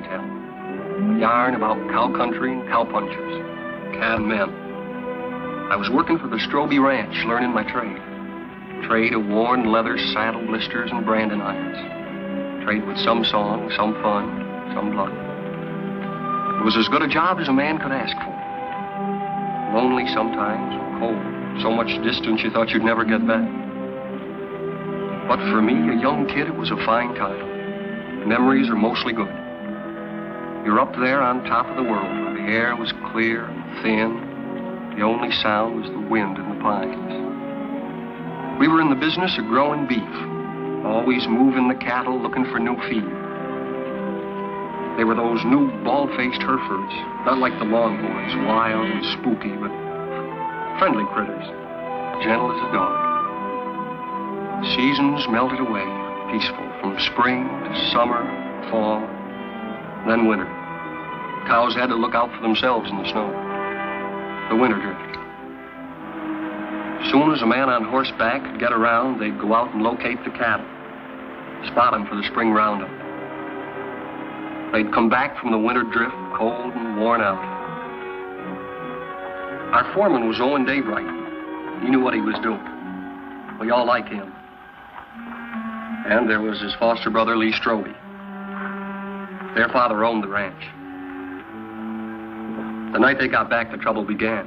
tell. A yarn about cow country and cowpunchers, can men. I was working for the Stroby Ranch, learning my trade. Trade of worn leather saddle blisters and branding irons. Trade with some song, some fun, some blood. It was as good a job as a man could ask for. Lonely sometimes, cold. So much distance you thought you'd never get back. But for me, a young kid, it was a fine time. Memories are mostly good. You're up there on top of the world where the air was clear and thin. The only sound was the wind in the pines. We were in the business of growing beef, always moving the cattle, looking for new feed. They were those new bald-faced Herefords, not like the Longhorns, wild and spooky, but friendly critters, gentle as a dog. Seasons melted away, peaceful, from spring to summer, fall, then winter. Cows had to look out for themselves in the snow. The winter drift. As soon as a man on horseback could get around, they'd go out and locate the cattle, spot them for the spring roundup. They'd come back from the winter drift, cold and worn out. Our foreman was Owen Daybright. He knew what he was doing. We all liked him. And there was his foster brother, Lee Stroby. Their father owned the ranch. The night they got back, the trouble began.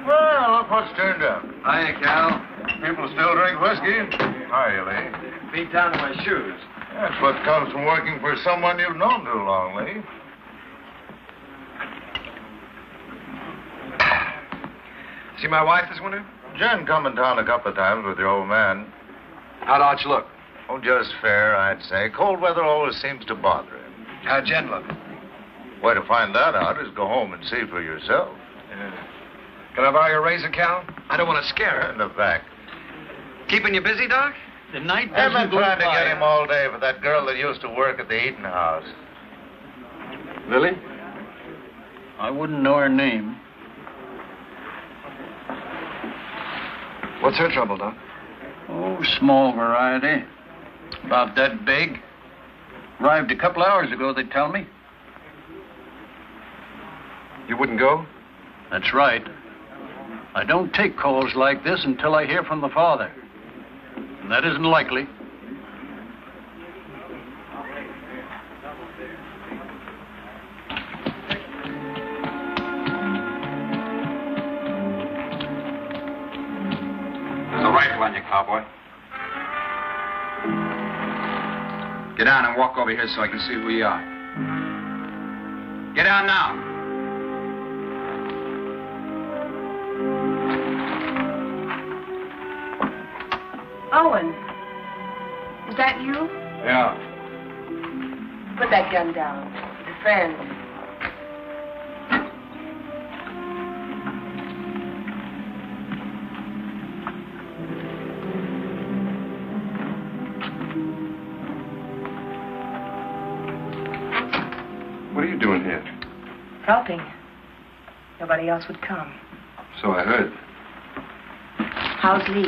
Well, look what's turned up. Hiya, Cal. People still drink whiskey? Hiya, Lee. Beat down to my shoes. That's what comes from working for someone you've known too long, Lee. See my wife this winter? Jen come in town a couple of times with your old man. How'd Arch look? Oh, just fair, I'd say. Cold weather always seems to bother him. How'd Jen look? Way to find that out is go home and see for yourself. Yeah. Can I borrow your razor, Cal? I don't want to scare her. In the back. Keeping you busy, Doc? The night I've doesn't been go trying to by. get him all day for that girl that used to work at the eating house. Lily? I wouldn't know her name. What's her trouble, Doc? Oh, small variety. About that big. Arrived a couple hours ago, they tell me. You wouldn't go? That's right. I don't take calls like this until I hear from the father. And that isn't likely. There's a rifle on you, cowboy. Get down and walk over here so I can see who you are. Get down now. Owen, is that you? Yeah. Put that gun down. It's a friend. What are you doing here? Helping. Nobody else would come. So I heard. How's Lee?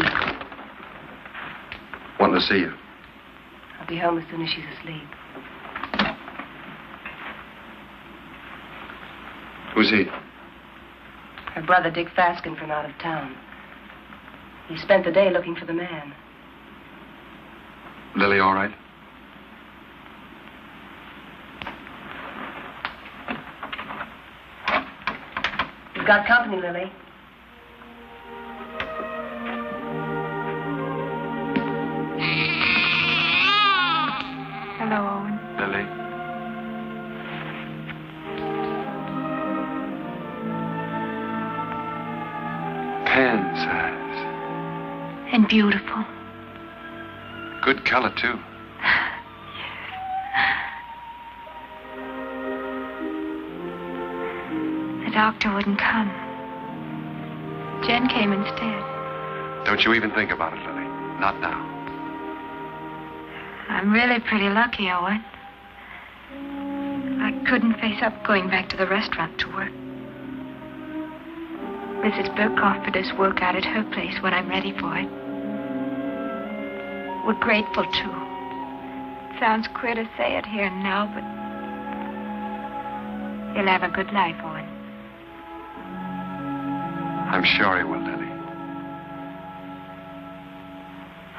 Wanting to see you. I'll be home as soon as she's asleep. Who's he? Her brother, Dick Faskin, from out of town. He spent the day looking for the man. Lily all right? You've got company, Lily. Hello, Owen. Lily? Pan size. And beautiful. Good color, too. The doctor wouldn't come. Jen came instead. Don't you even think about it, Lily. Not now. I'm really pretty lucky, Owen. I couldn't face up going back to the restaurant to work. Mrs. Burke offered us work out at her place when I'm ready for it. We're grateful, too. sounds queer to say it here and now, but he'll have a good life, Owen. I'm sure he will, Lily.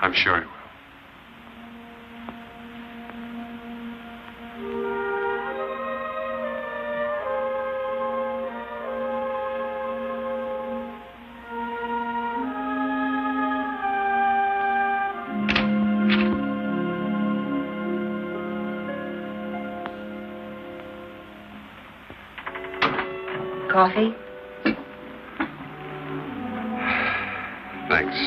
I'm sure he will. Coffee? Thanks.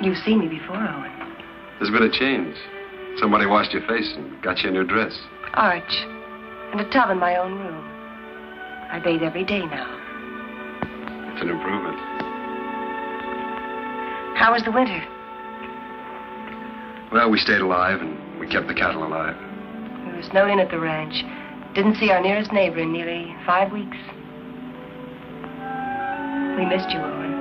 You've seen me before, Owen. There's been a change. Somebody washed your face and got you a new dress. Arch. And a tub in my own room. I bathe every day now. It's an improvement. How was the winter? Well, we stayed alive and we kept the cattle alive. We were snowed in at the ranch. Didn't see our nearest neighbor in nearly 5 weeks. We missed you, Owen.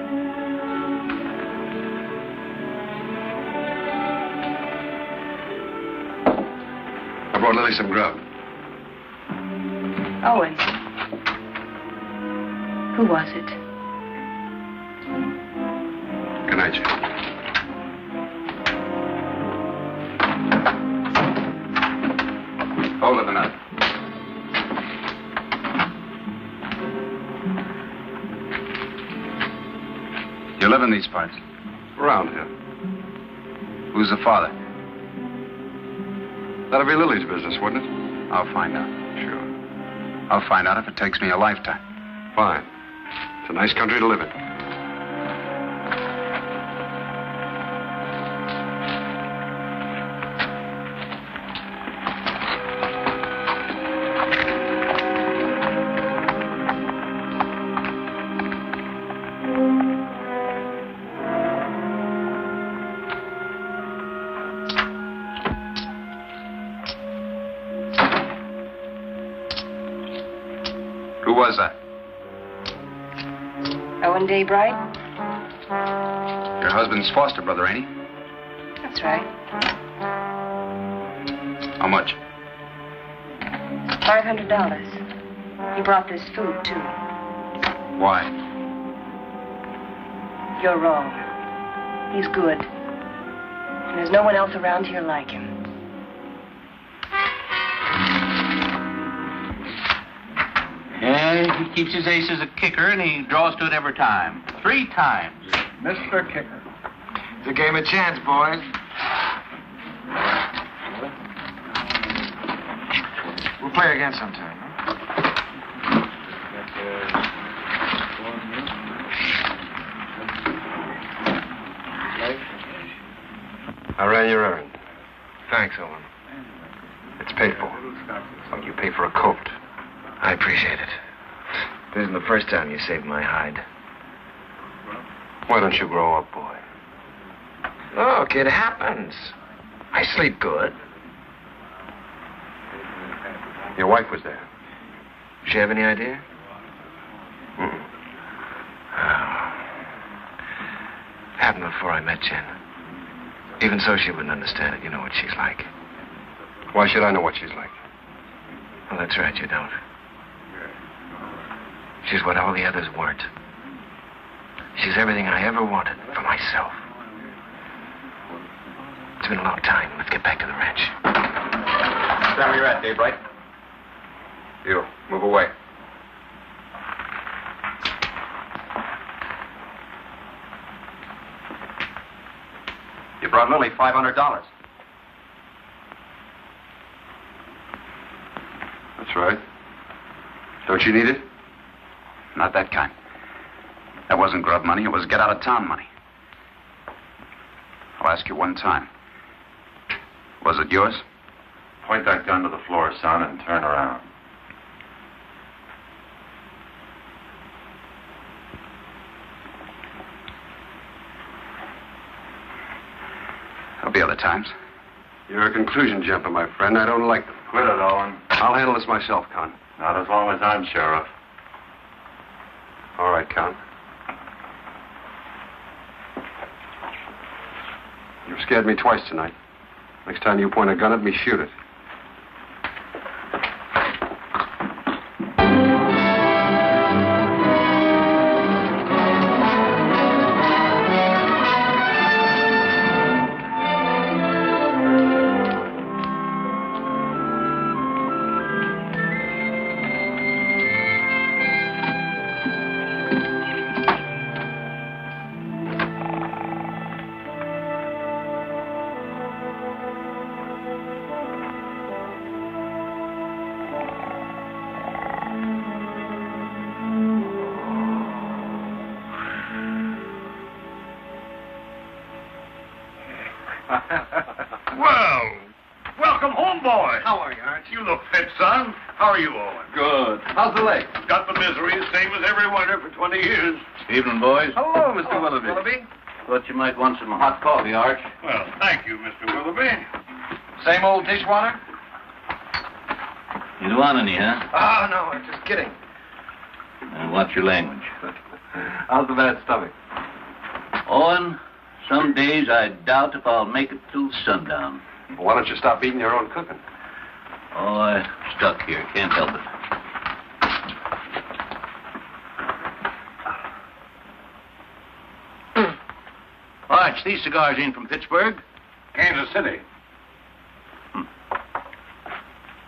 I brought Lily some grub. Owen. Who was it? Good night, Jim. Hold it a minute. You live in these parts? Around here. Who's the father? That'll be Lily's business, wouldn't it? I'll find out. Sure. I'll find out if it takes me a lifetime. Fine. It's a nice country to live in. Who was that? Owen Daybright? Your husband's foster brother, ain't he? That's right. How much? $500. He brought this food, too. Why? You're wrong. He's good. And there's no one else around here like him. Yeah, he keeps his ace as a kicker, and he draws to it every time. 3 times. Mr. Kicker. It's a game of chance, boys. We'll play again sometime, huh? I ran your errand. Thanks, Owen. It's paid for. Like you pay for a coat. I appreciate it. This isn't the first time you saved my hide. Why don't you grow up, boy? Look, it happens. I sleep good. Your wife was there. Does she have any idea? Mm-mm. Happened before I met Jen. Even so, she wouldn't understand it. You know what she's like. Why should I know what she's like? Well, that's right, you don't. She's what all the others weren't. She's everything I ever wanted for myself. It's been a long time. Let's get back to the ranch. Stand where you're at, Daybright. You, move away. You brought Lily $500. That's right. Don't you need it? Not that kind. That wasn't grub money. It was get-out-of-town money. I'll ask you one time. Was it yours? Point that gun to the floor, son, and turn around. There'll be other times. You're a conclusion jumper, my friend. I don't like them. Quit it, Owen. I'll handle this myself, Con. Not as long as I'm sheriff. All right, Count. You've scared me twice tonight. Next time you point a gun at me, shoot it. Well, welcome home, boy. How are you, Arch? You look fit, son. How are you, Owen? Good. How's the leg? Got the misery, same as every winter for 20 years. Evening, boys. Hello, Mr. Willoughby. Willoughby? Thought you might want some hot coffee, Arch. Well, thank you, Mr. Willoughby. Same old dishwater? You don't want any, huh? Oh, no, I'm just kidding. Watch your language. How's the bad stomach? Owen, some days I doubt if I'll make it till sundown. Well, why don't you stop eating your own cooking? Oh, I'm stuck here. Can't help it. Arch, these cigars ain't from Pittsburgh. Kansas City.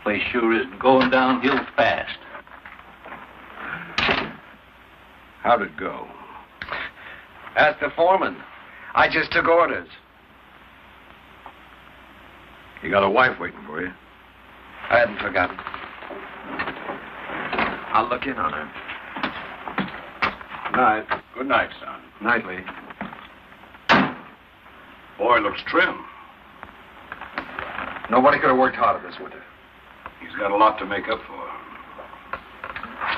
Place sure isn't going downhill fast. How'd it go? Ask the foreman. I just took orders. You got a wife waiting for you. I hadn't forgotten. I'll look in on her. Night. Good night, son. Nightly. Boy looks trim. Nobody could have worked harder this winter. He's got a lot to make up for.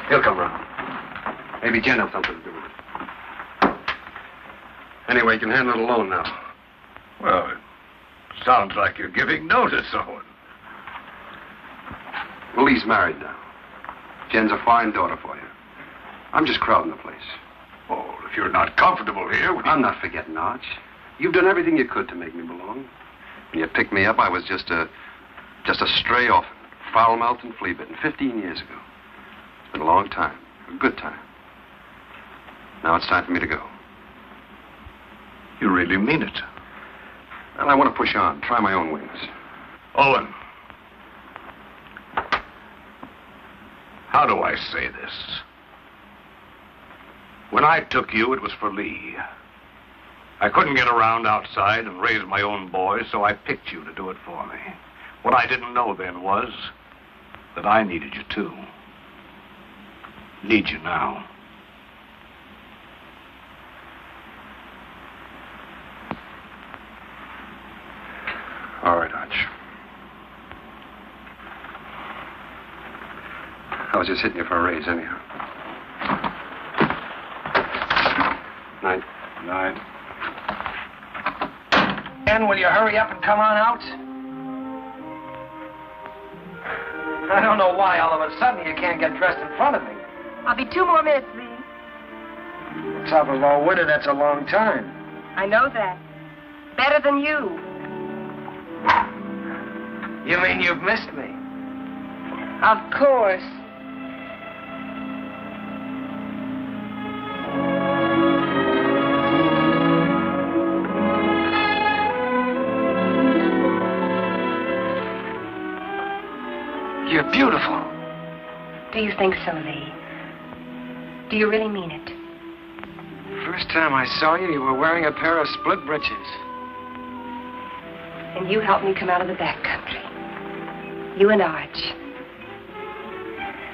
He'll come round. Maybe Jen will have something to do with it. Anyway, you can handle it alone now. Well, it sounds like you're giving notice, Owen. Well, he's married now. Jen's a fine daughter for you. I'm just crowding the place. Oh, if you're not comfortable here... I'm not forgetting, Arch. You've done everything you could to make me belong. When you picked me up, I was just a stray orphan, foul-mouthed and flea-bitten, 15 years ago. It's been a long time, a good time. Now it's time for me to go. You really mean it? Well, I want to push on, try my own wings. Owen. How do I say this? When I took you, it was for Lee. I couldn't get around outside and raise my own boy, so I picked you to do it for me. What I didn't know then was that I needed you too. Need you now. All right, Arch. I was just hitting you for a raise, anyhow. Night. Night. And will you hurry up and come on out? I don't know why all of a sudden you can't get dressed in front of me. I'll be 2 more minutes, Lee. Top of all winter, that's a long time. I know that. Better than you. You mean you've missed me? Of course. You're beautiful. Do you think so, Lee? Do you really mean it? First time I saw you, you were wearing a pair of split breeches. And you helped me come out of the back country. You and Arch.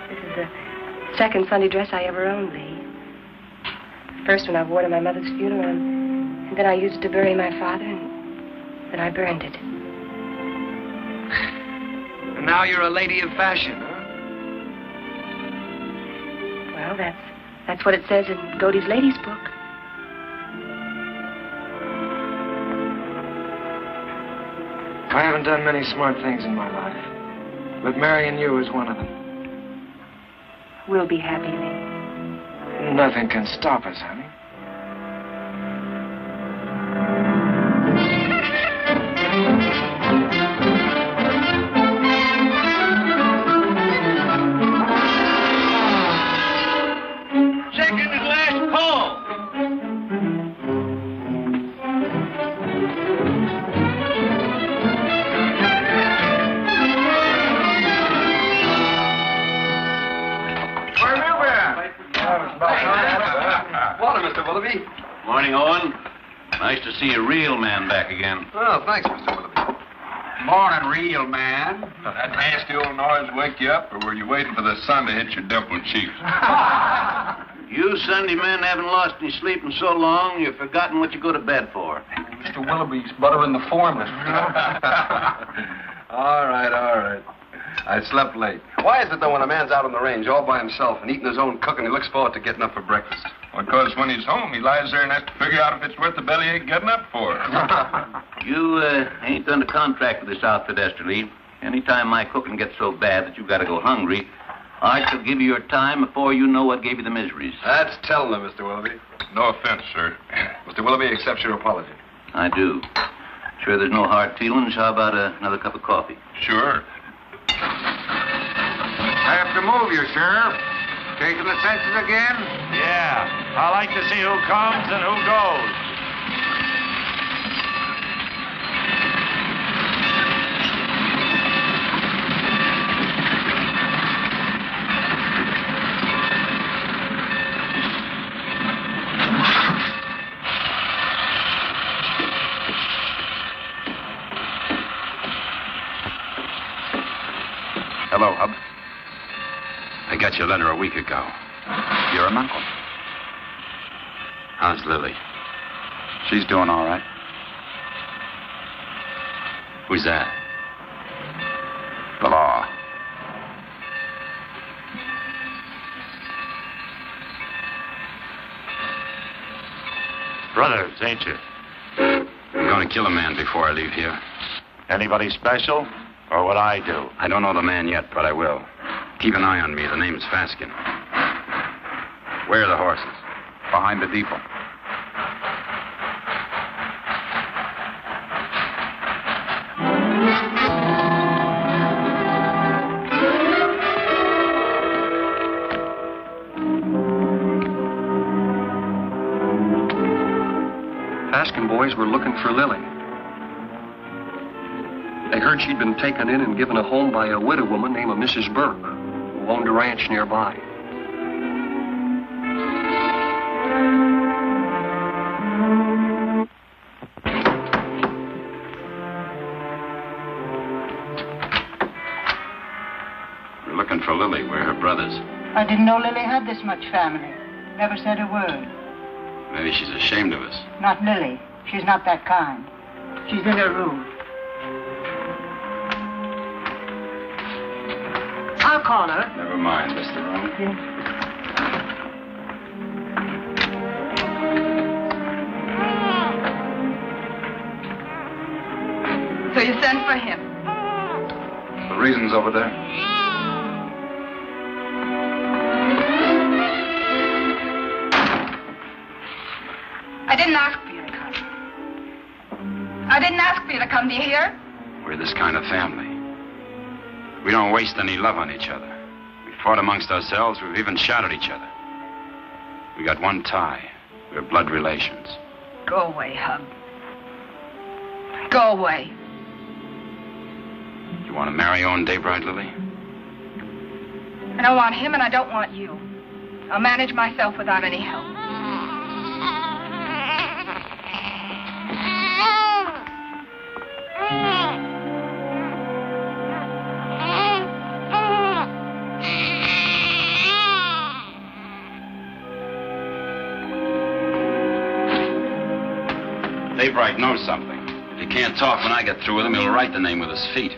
This is the second Sunday dress I ever owned, Lee. First one I wore to my mother's funeral, and then I used it to bury my father, and then I burned it. And now you're a lady of fashion, huh? Well, that's what it says in Godey's Ladies' Book. I haven't done many smart things in my life, but marrying you is one of them. We'll be happy, Lee. Nothing can stop us, honey. Second and last call. Morning, Mr. Willoughby. Morning, Owen. Nice to see a real man back again. Oh, thanks, Mr. Willoughby. Morning, real man. That nasty old noise wake you up, or were you waiting for the sun to hit your dimpled cheeks? You Sunday men haven't lost any sleep in so long, you've forgotten what you go to bed for. Mr. Willoughby's buttering the foreman. All right. I slept late. Why is it, though, when a man's out on the range all by himself and eating his own cooking, he looks forward to getting up for breakfast? Because when he's home, he lies there and has to figure out if it's worth the bellyache getting up for. You ain't done a contract with this outfit, Esterly. Anytime my cooking gets so bad that you've got to go hungry, I shall give you your time before you know what gave you the miseries. That's telling them, Mr. Willoughby. No offense, sir. Mr. Willoughby accepts your apology. I do. Sure there's no hard feelings. How about another cup of coffee? Sure. I have to move you, Sheriff. Taking the census again? Yeah. I like to see who comes and who goes. Hello, Hub. I got your letter a week ago. You're an uncle. How's Lily? She's doing all right. Who's that? The law. Brothers, ain't you? I'm going to kill a man before I leave here. Anybody special? Or what I do? I don't know the man yet, but I will. Keep an eye on me. The name's Faskin. Where are the horses? Behind the depot. Faskin boys were looking for Lily. They heard she'd been taken in and given a home by a widow woman named Mrs. Burt, who owned a ranch nearby. We're looking for Lily. We're her brothers. I didn't know Lily had this much family. Never said a word. Maybe she's ashamed of us. Not Lily. She's not that kind. She's in her room. I'll call her. Never mind, Mr. Rowan. So you sent for him? The reason's over there. I didn't ask for you to come. I didn't ask for you to come. Do you hear? We're this kind of family. We don't waste any love on each other. We fought amongst ourselves. We've even shot at each other. We got one tie. We're blood relations. Go away, Hub. Go away. You want to marry Owen Daybright, Lily? I don't want him and I don't want you. I'll manage myself without any help. Daybright knows something. If he can't talk when I get through with him, he'll write the name with his feet.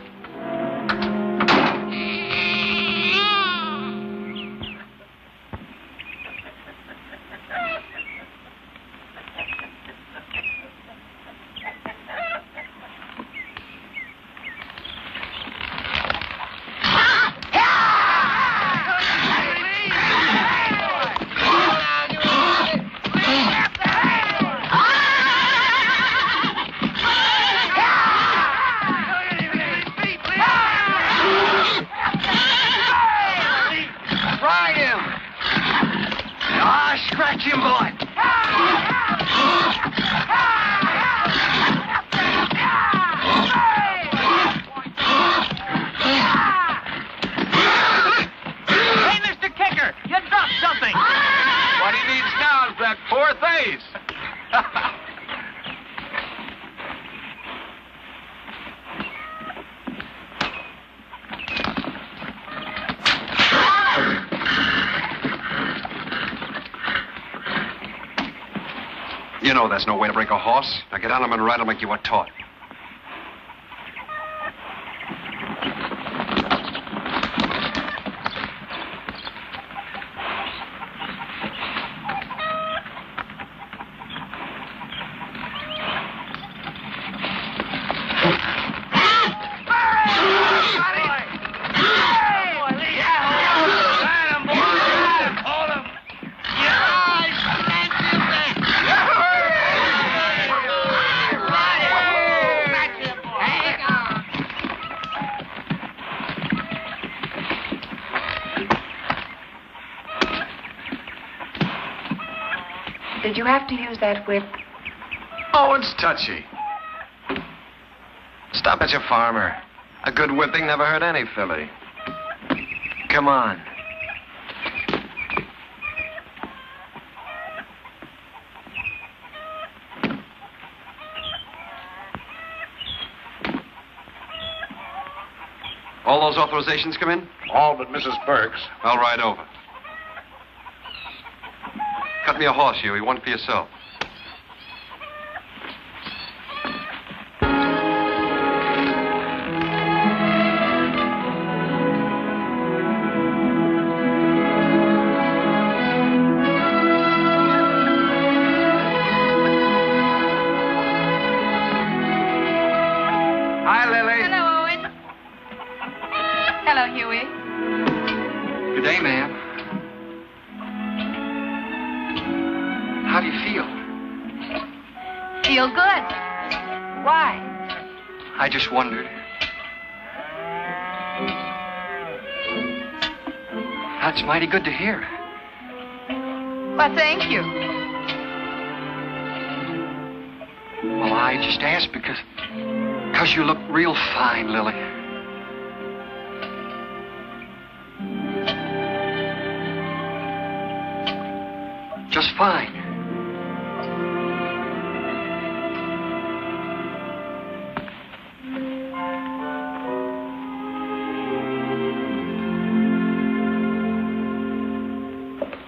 Catch him, boy! Hey, Mr. Kicker, you dropped something. What he needs now is that fourth ace. You know that's no way to break a horse. Now get on him and ride him like you were taught. Did you have to use that whip? Oh, it's touchy. Stop it, you farmer. A good whipping never hurt any filly. Come on. All those authorizations come in? All but Mrs. Burke's. I'll ride over. Cut me a horse, Huey. One for yourself. Hi, Lily. Hello, Owen. Hello, Huey. Good day, ma'am. How do you feel? Feel good. Why? I just wondered. That's mighty good to hear. Well, thank you. Well, I just asked because you look real fine, Lily. Just fine.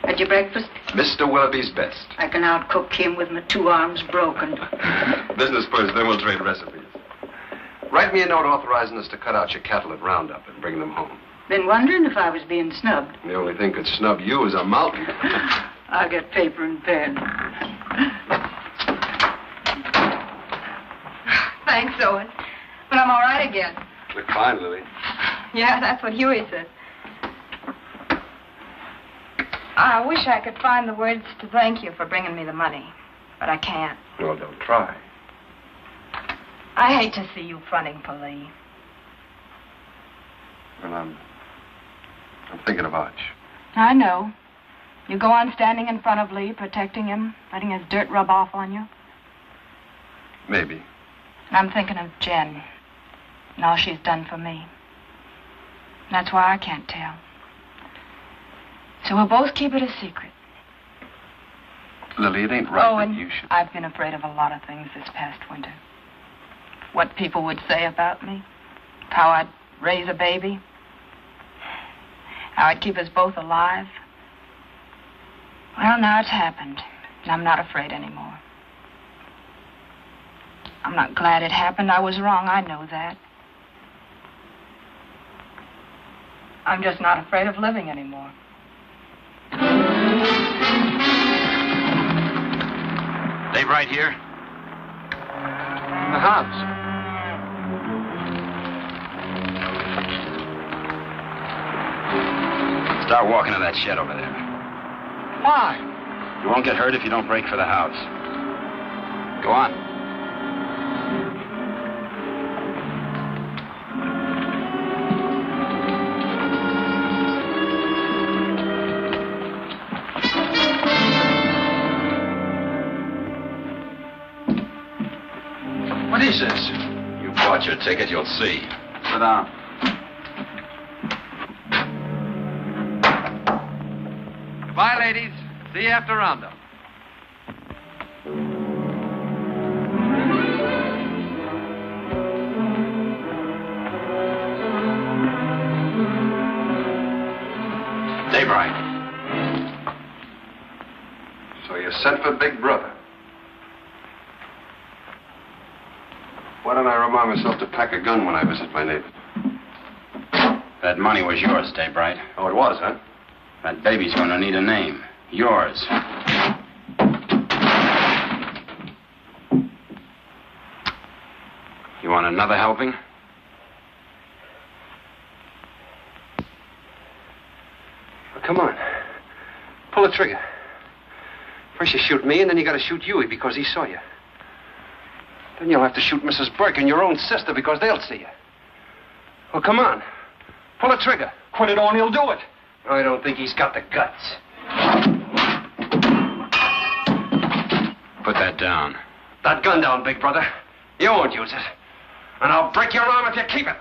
Had your breakfast? Mr. Willoughby's best. I can outcook him with my 2 arms broken. Business first, then we'll trade recipes. Write me a note authorizing us to cut out your cattle at Roundup and bring them home. Been wondering if I was being snubbed. The only thing could snub you is a mountain. I'll get paper and pen. Thanks, Owen. But I'm all right again. Look fine, Lily. Yeah, that's what Huey said. I wish I could find the words to thank you for bringing me the money, but I can't. Well, don't try. I hate to see you fronting for Lee. Well, I'm thinking of Arch. I know. You go on standing in front of Lee, protecting him, letting his dirt rub off on you. Maybe. I'm thinking of Jen and all she's done for me. That's why I can't tell. So we'll both keep it a secret. Lily, it ain't right Owen, that you should... I've been afraid of a lot of things this past winter. What people would say about me. How I'd raise a baby. How I'd keep us both alive. Well, now it's happened, and I'm not afraid anymore. I'm not glad it happened. I was wrong. I know that. I'm just not afraid of living anymore. Dave right here? In the house. Start walking to that shed over there. Why? You won't get hurt if you don't break for the house. Go on. Jesus. You bought your ticket, you'll see. Sit down. Goodbye, ladies. See you after roundup. Daybright. So you sent for Big Brother. Why don't I remind myself to pack a gun when I visit my neighbors? That money was yours, Daybright. Oh, it was, huh? That baby's going to need a name. Yours. You want another helping? Well, come on. Pull the trigger. First you shoot me, and then you gotta shoot Huey because he saw you. Then you'll have to shoot Mrs. Burke and your own sister because they'll see you. Well, come on. Pull the trigger. Put it on, he'll do it. I don't think he's got the guts. Put that down. That gun down, Big Brother. You won't use it. And I'll break your arm if you keep it.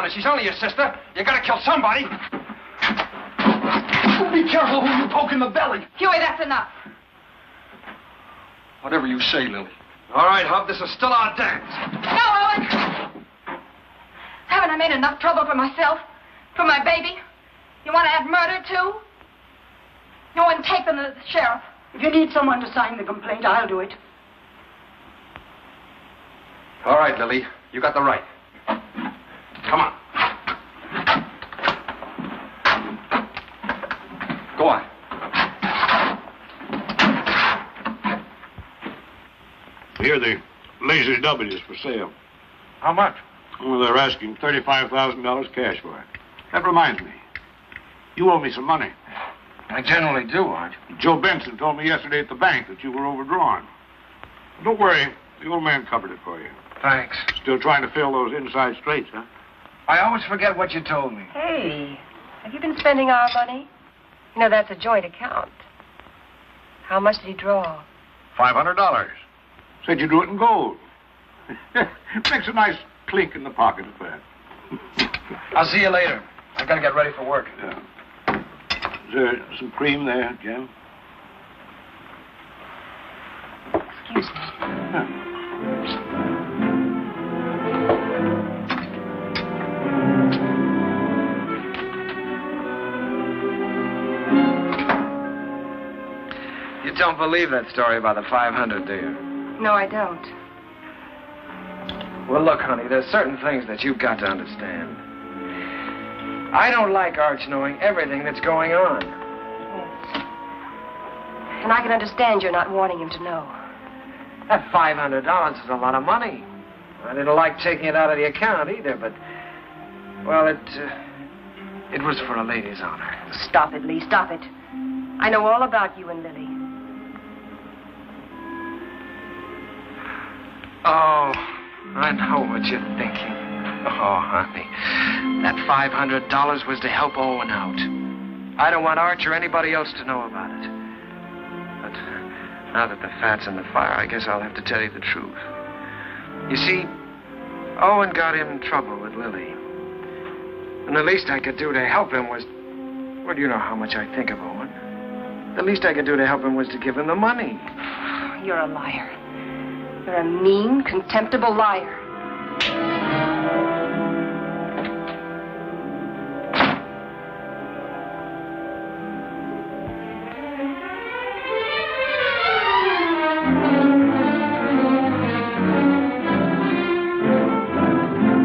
She's only your sister. You gotta kill somebody. Be careful who you poke in the belly. Huey, that's enough. Whatever you say, Lily. All right, Hub, this is still our dance. No, Owen. Haven't I made enough trouble for myself? For my baby? You want to add murder, too? No one take them to the sheriff. If you need someone to sign the complaint, I'll do it. All right, Lily. You got the right. Come on. Go on. Here, the Lazy W is for sale. How much? Well, they're asking $35,000 cash for it. That reminds me. You owe me some money. I generally do, Art. Joe Benson told me yesterday at the bank that you were overdrawn. Don't worry. The old man covered it for you. Thanks. Still trying to fill those inside straights, huh? I always forget what you told me. Hey, have you been spending our money? You know, that's a joint account. How much did he draw? $500. Said you do it in gold. Makes a nice clink in the pocket at that. I'll see you later. I've got to get ready for work. Yeah. Is there some cream there, Jim? Excuse me. Huh. You don't believe that story about the 500, do you? No, I don't. Well, look, honey, there's certain things that you've got to understand. I don't like Arch knowing everything that's going on. Yes. And I can understand you're not wanting him to know. That $500 is a lot of money. I didn't like taking it out of the account either, but, well, it was for a lady's honor. Stop it, Lee, stop it. I know all about you and Lily. Oh, I know what you're thinking. Oh, honey, that $500 was to help Owen out. I don't want Arch or anybody else to know about it. But now that the fat's in the fire, I guess I'll have to tell you the truth. You see, Owen got in trouble with Lily. And the least I could do to help him was... Well, you know how much I think of Owen. The least I could do to help him was to give him the money. You're a liar. You're a mean, contemptible liar.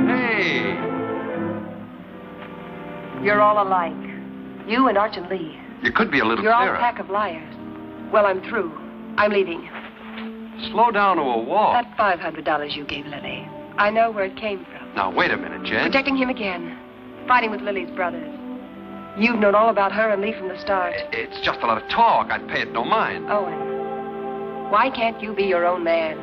Hey! You're all alike. You and Arch and Lee. You could be a little You're all clearer. a pack of liars. Well, I'm through. I'm leaving. Slow down to a walk. That $500 you gave Lily, I know where it came from. Now, wait a minute, Jen. Protecting him again. Fighting with Lily's brothers. You've known all about her and Lee from the start. It's just a lot of talk. I'd pay it no mind. Owen, why can't you be your own man?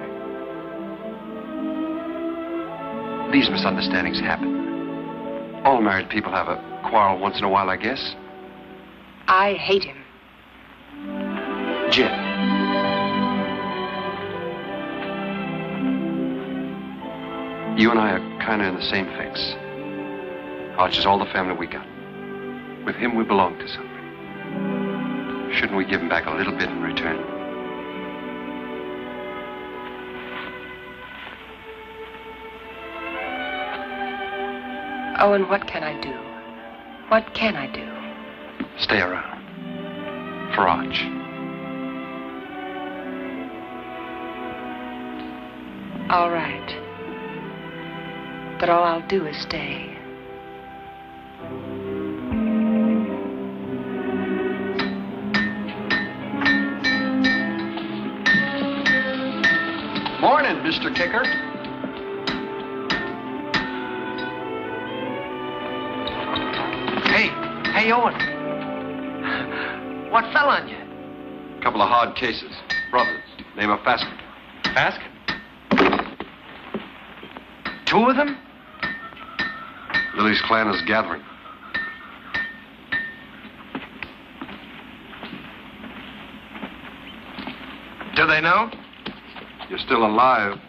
These misunderstandings happen. All married people have a quarrel once in a while, I guess. I hate him. Jen. You and I are kind of in the same fix. Arch is all the family we got. With him, we belong to something. Shouldn't we give him back a little bit in return? Owen, what can I do? What can I do? Stay around. For Arch. All right. But all I'll do is stay. Morning, Mr. Kicker. Hey, Owen. What fell on you? A couple of hard cases. Brothers. Name of Faskin. Faskin? Two of them? Lily's clan is gathering. Do they know? You're still alive.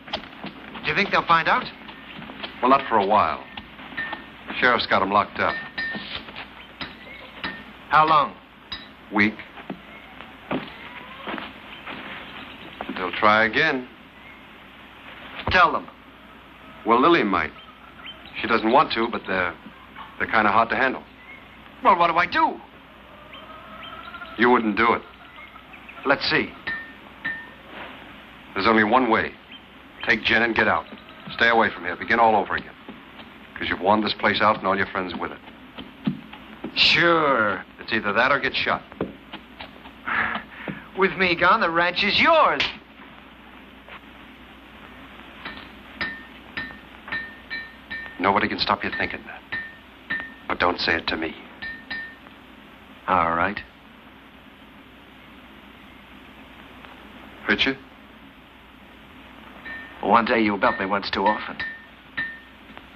Do you think they'll find out? Well, not for a while. Sheriff's got them locked up. How long? Week. They'll try again. Tell them. Well, Lily might. She doesn't want to, but they're kind of hard to handle. Well, what do I do? You wouldn't do it. Let's see. There's only one way. Take Jen and get out. Stay away from here. Begin all over again. Because you've won this place out and all your friends with it. Sure. It's either that or get shot. With me gone, the ranch is yours. Nobody can stop you thinking that. But don't say it to me. All right. Hurt you? One day you'll belt me once too often.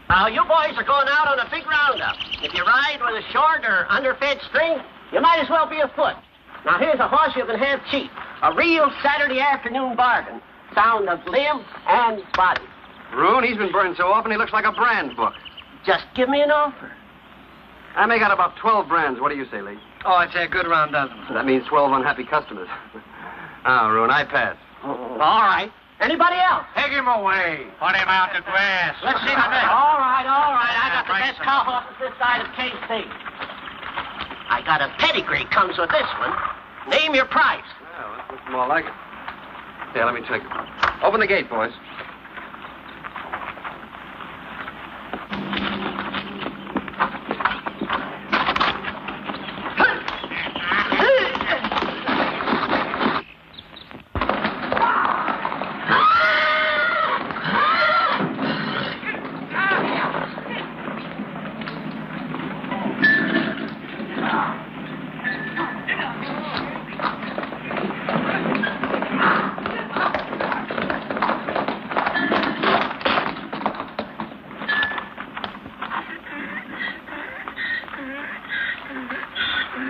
Now, you boys are going out on a big roundup. If you ride with a short or underfed string, you might as well be afoot. Now, here's a horse you can have cheap. A real Saturday afternoon bargain. Sound of limb and body. Rune, he's been burned so often he looks like a brand book. Just give me an offer. I make out about 12 brands. What do you say, Lee? Oh, I'd say a good round dozen. That means 12 unhappy customers. Rune, I pass. All right. Anybody else? Take him away. Put him out to grass. Let's see the next. All right. I got the best cow horses this side of KC. I got a pedigree comes with this one. Name your price. Well, that looks more like it. Yeah, let me check. Open the gate, boys.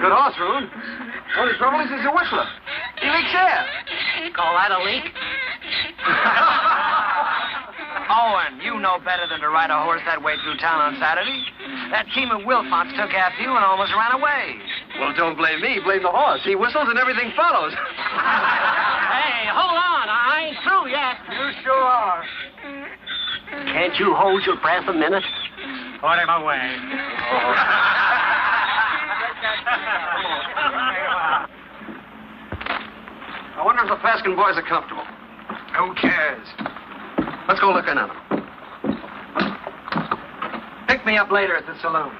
Good horse, Rune. Only trouble is he's a whistler. He leaks air. Call that a leak? Owen, you know better than to ride a horse that way through town on Saturday. That team of Wilfonts took after you and almost ran away. Well, don't blame me. Blame the horse. He whistles and everything follows. Hey, hold on. I ain't through yet. You sure are. Can't you hold your breath a minute? Put him away. I wonder if the Faskin boys are comfortable. Who cares? Let's go look in on them. Pick me up later at the saloon.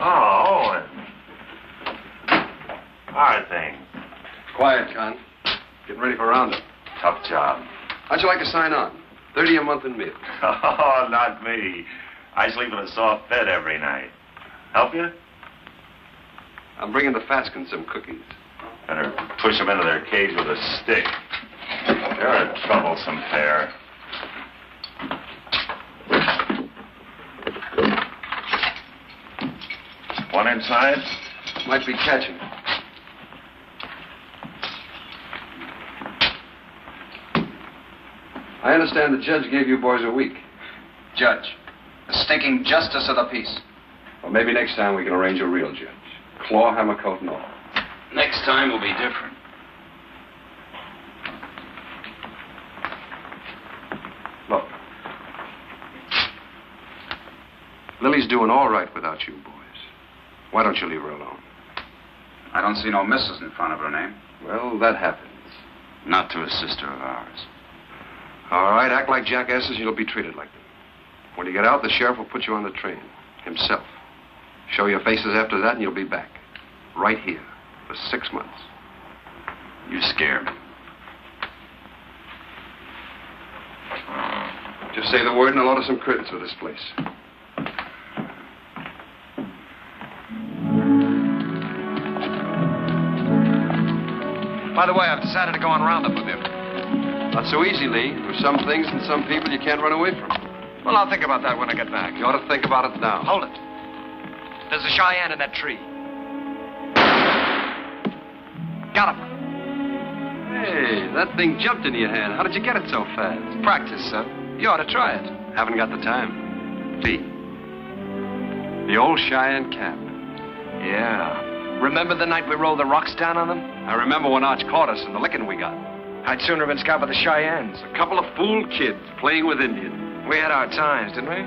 Oh, Owen. How are things? Quiet, Con. Getting ready for roundup. Tough job. How'd you like to sign on? 30 a month in meals. Oh, not me. I sleep in a soft bed every night. Help you? I'm bringing the Faskins some cookies. Better push them into their cage with a stick. They're a troublesome pair. One inside? Might be catching. I understand the judge gave you boys a week. Judge, the stinking justice of the peace. Well, maybe next time we can arrange a real judge. Claw, hammer, coat, and all. Next time will be different. Look. Lily's doing all right without you boys. Why don't you leave her alone? I don't see no missus in front of her name. Well, that happens. Not to a sister of ours. All right, act like jackasses and you'll be treated like them. When you get out, the sheriff will put you on the train. Himself. Show your faces after that and you'll be back. Right here. For 6 months. You scare me. Just say the word and I'll order some curtains for this place. By the way, I've decided to go on roundup with you. Not so easy, Lee. There's some things and some people you can't run away from. Well, I'll think about that when I get back. You ought to think about it now. Hold it. There's a Cheyenne in that tree. Got him. Hey, that thing jumped into your hand. How did you get it so fast? Practice, son. You ought to try it. Haven't got the time. Lee. The old Cheyenne cap. Yeah. Remember the night we rolled the rocks down on them? I remember when Arch caught us and the licking we got. I'd sooner have been scalped by the Cheyennes. A couple of fool kids playing with Indians. We had our times, didn't we?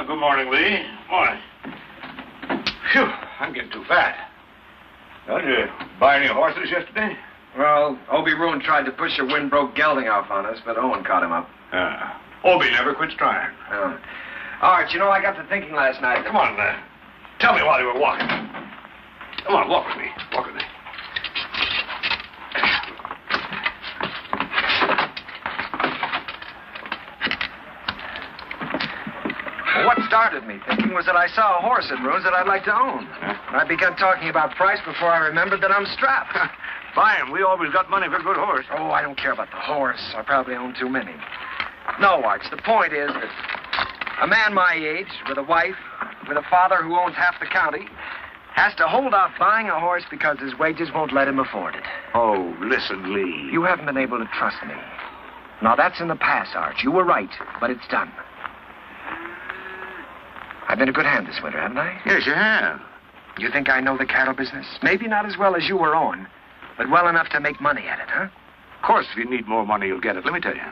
Good morning, Lee. Morning. Phew, I'm getting too fat. Well, did you buy any horses yesterday? Well, Obie Roon tried to push a wind-broke gelding off on us, but Owen caught him up. Obie never quits trying. Arch, you know, I got to thinking last night. Come on, tell me while you were walking. Come on, walk with me. Walk with me. What started me thinking was that I saw a horse at Roon's that I'd like to own. I began talking about price before I remembered that I'm strapped. Fine, we always got money for a good horse. Oh, I don't care about the horse. I probably own too many. No, Arch, the point is that a man my age, with a wife, with a father who owns half the county, has to hold off buying a horse because his wages won't let him afford it. Oh, listen, Lee. You haven't been able to trust me. Now, that's in the past, Arch. You were right, but it's done. I've been a good hand this winter, haven't I? Yes, you have. You think I know the cattle business? Maybe not as well as you or Owen, but well enough to make money at it, huh? Of course, if you need more money, you'll get it. Let me tell you.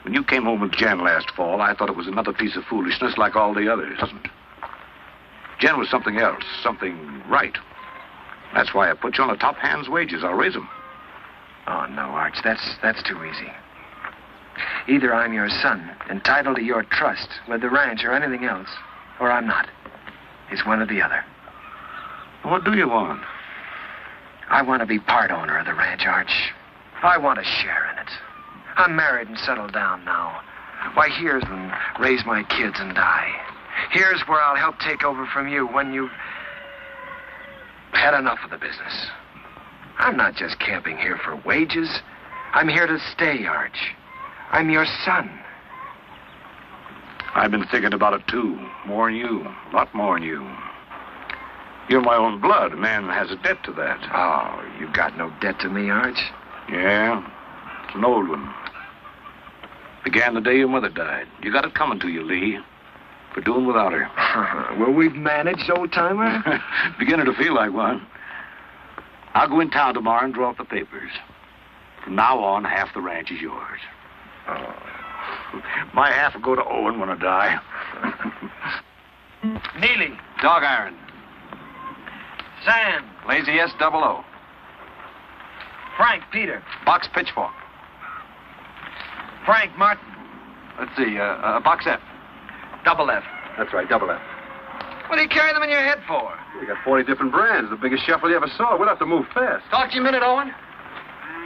When you came home with Jen last fall, I thought it was another piece of foolishness like all the others, wasn't it? Jen was something else, something right. That's why I put you on the top hand's wages. I'll raise them. Oh, no, Arch, that's too easy. Either I'm your son, entitled to your trust with the ranch or anything else, or I'm not. It's one or the other. What do you want? I want to be part owner of the ranch, Arch. I want a share in it. I'm married and settled down now. Why, here's when raise my kids and die. Here's where I'll help take over from you when you've had enough of the business. I'm not just camping here for wages. I'm here to stay, Arch. I'm your son. I've been thinking about it, too. More than you. A lot more than you. You're my own blood. A man has a debt to that. Oh, you got no debt to me, Arch. Yeah, it's an old one. Began the day your mother died. You got it coming to you, Lee. For doing without her. Well, we've managed, old-timer. Beginning to feel like one. I'll go in town tomorrow and draw up the papers. From now on, half the ranch is yours. Oh. My half will go to Owen when I die. Neely. Dog iron. Sam. Lazy S-00. Frank Peter. Box pitchfork. Frank Martin. Let's see, box F. Double F. That's right, double F. What do you carry them in your head for? We got 40 different brands. The biggest shuffle you ever saw. We'll have to move fast. Talk to you a minute, Owen.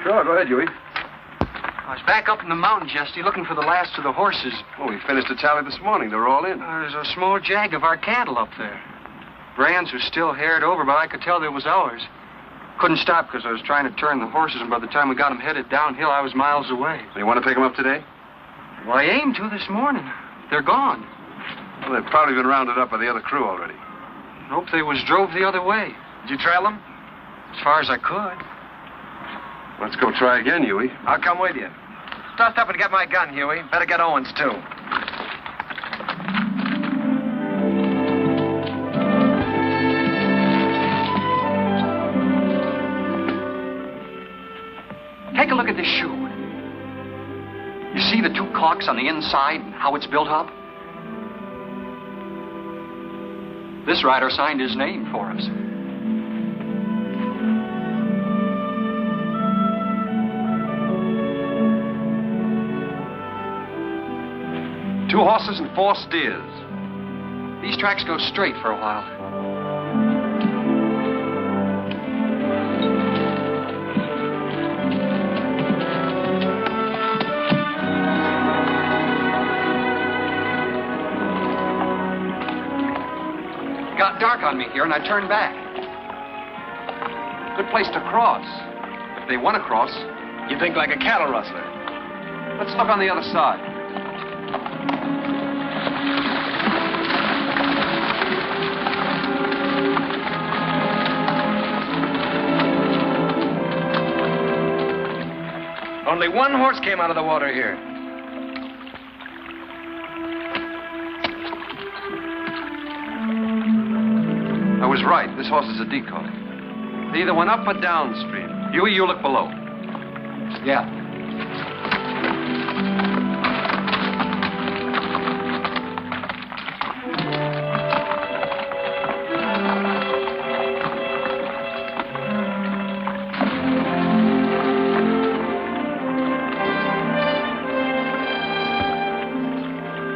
Sure, go ahead, Huey. I was back up in the mountains yesterday looking for the last of the horses. Oh, we finished the tally this morning. They're all in. There's a small jag of our cattle up there. Brands was still haired over, but I could tell they was ours. Couldn't stop because I was trying to turn the horses, and by the time we got them headed downhill, I was miles away. So you want to pick them up today? Well, I aimed to this morning. They're gone. Well, they've probably been rounded up by the other crew already. Nope, they was drove the other way. Did you trail them? As far as I could. Let's go try again, Huey. I'll come with you. Dust up and get my gun, Huey. Better get Owen's, too. Take a look at this shoe. You see the two caulks on the inside and how it's built up? This rider signed his name for us. Two horses and 4 steers. These tracks go straight for a while. Got dark on me here, and I turned back. Good place to cross. If they want to cross. You think like a cattle rustler. Let's look on the other side. Only one horse came out of the water here. I was right. This horse is a decoy. They either went up or downstream. Huey, you look below. Yeah.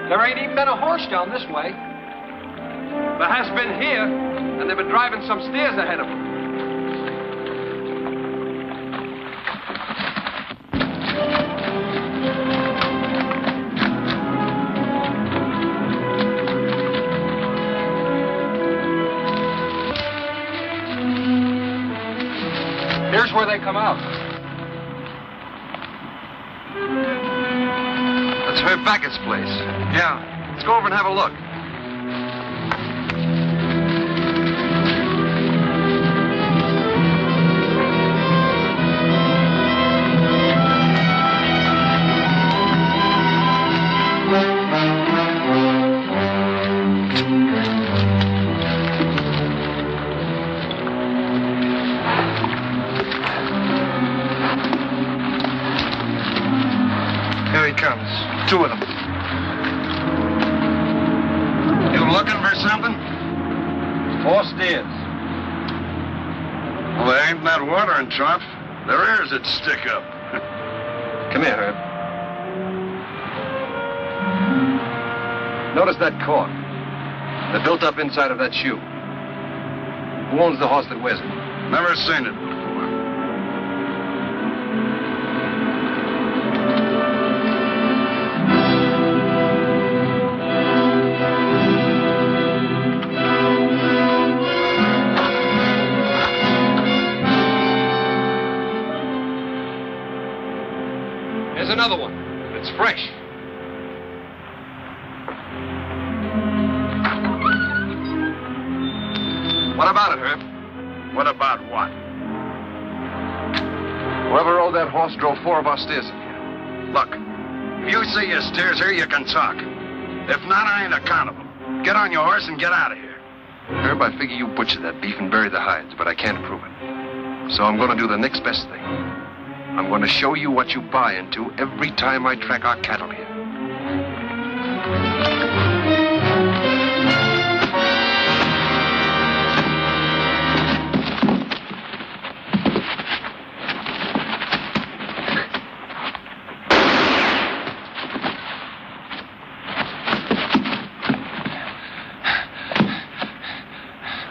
There ain't even been a horse down this way. There has been here, and they've been driving some steers ahead of them. Here's where they come out. That's Herb Beckett's place. Yeah. Let's go over and have a look. Here he comes. 2 of them. You looking for something? 4 steers. Well, there ain't that watering trough. Their ears would stick up. Come here, Herb. Notice that cork. They're built up inside of that shoe. Who owns the horse that wears it? Never seen it before. Here's another one. It's fresh. What about it, Herb? What about what? Whoever rode that horse drove 4 of our steers in here. Look, if you see your steers here, you can talk. If not, I ain't accountable. Get on your horse and get out of here. Herb, I figure you butchered that beef and buried the hides, but I can't prove it. So I'm going to do the next best thing. I'm going to show you what you buy into every time I track our cattle here.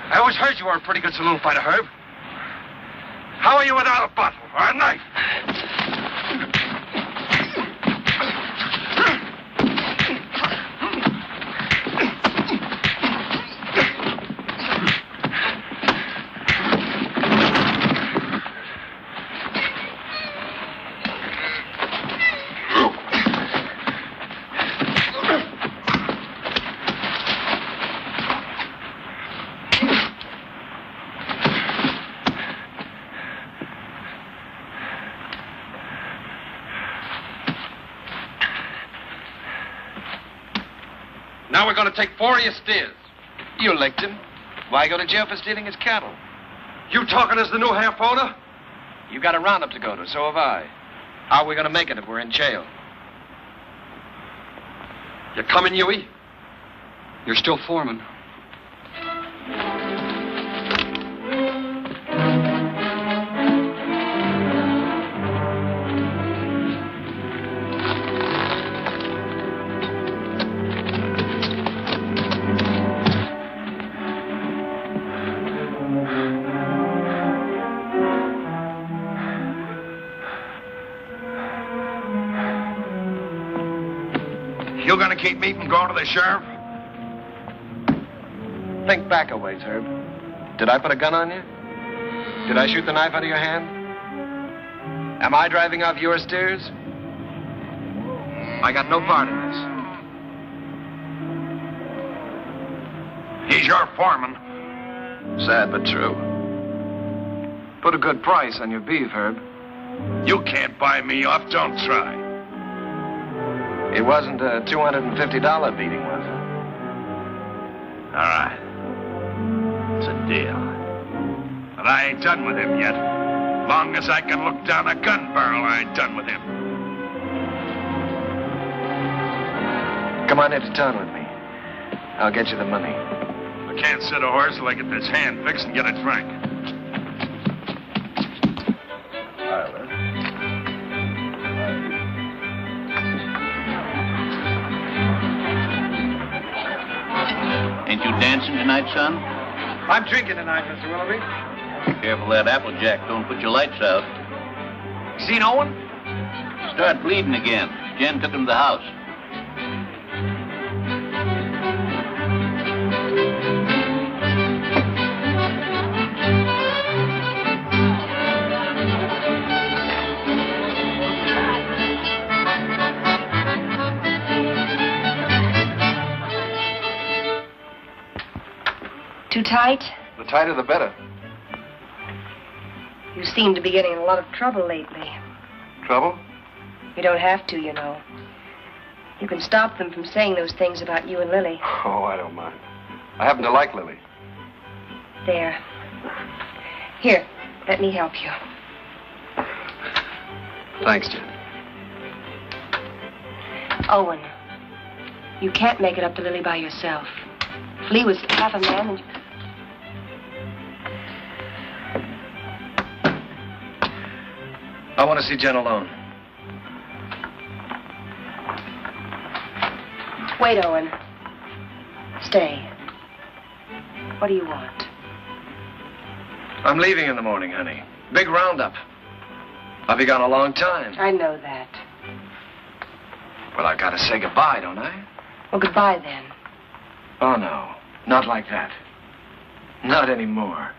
I always heard you were a pretty good saloon fighter, Herb. How are you without a bottle or a knife? Now we're going to take 4 of your steers. You licked him. Why go to jail for stealing his cattle? You talking as the new half owner? You got a roundup to go to, so have I. How are we going to make it if we're in jail? You coming, Huey? You're still foreman. You gonna keep me from going to the sheriff? Think back a ways, Herb. Did I put a gun on you? Did I shoot the knife out of your hand? Am I driving off your steers? I got no part in this. He's your foreman. Sad but true. Put a good price on your beef, Herb. You can't buy me off, don't try. It wasn't a $250 beating, was it? All right. It's a deal. But I ain't done with him yet. Long as I can look down a gun barrel, I ain't done with him. Come on into town with me. I'll get you the money. I can't sit a horse till I get this hand fixed and get it frank. Ain't you dancing tonight, son? I'm drinking tonight, Mr. Willoughby. Careful that Applejack don't put your lights out. Seen Owen? Start bleeding again. Jen took him to the house. Too tight? The tighter, the better. You seem to be getting in a lot of trouble lately. Trouble? You don't have to, you know. You can stop them from saying those things about you and Lily. Oh, I don't mind. I happen to like Lily. There. Here, let me help you. Thanks, Jen. Owen, you can't make it up to Lily by yourself. If Lee was half a man and... I want to see Jen alone. Wait, Owen. Stay. What do you want? I'm leaving in the morning, honey. Big roundup. I'll be gone a long time. I know that. Well, I've got to say goodbye, don't I? Well, goodbye then. Oh, no. Not like that. Not anymore.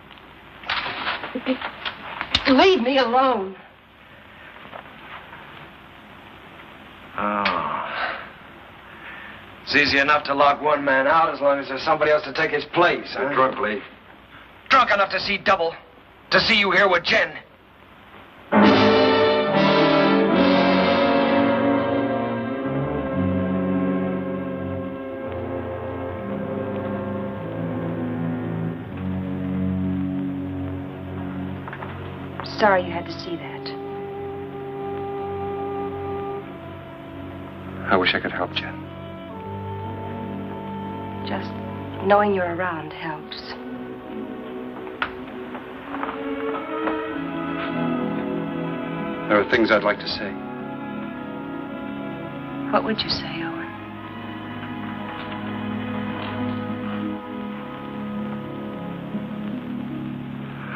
Leave me alone. Oh. It's easy enough to lock one man out as long as there's somebody else to take his place, huh? Drunk, Lee. Drunk enough to see double. To see you here with Jen. Sorry you had to see that. I wish I could help, Jen. Just knowing you're around helps. There are things I'd like to say. What would you say, Owen?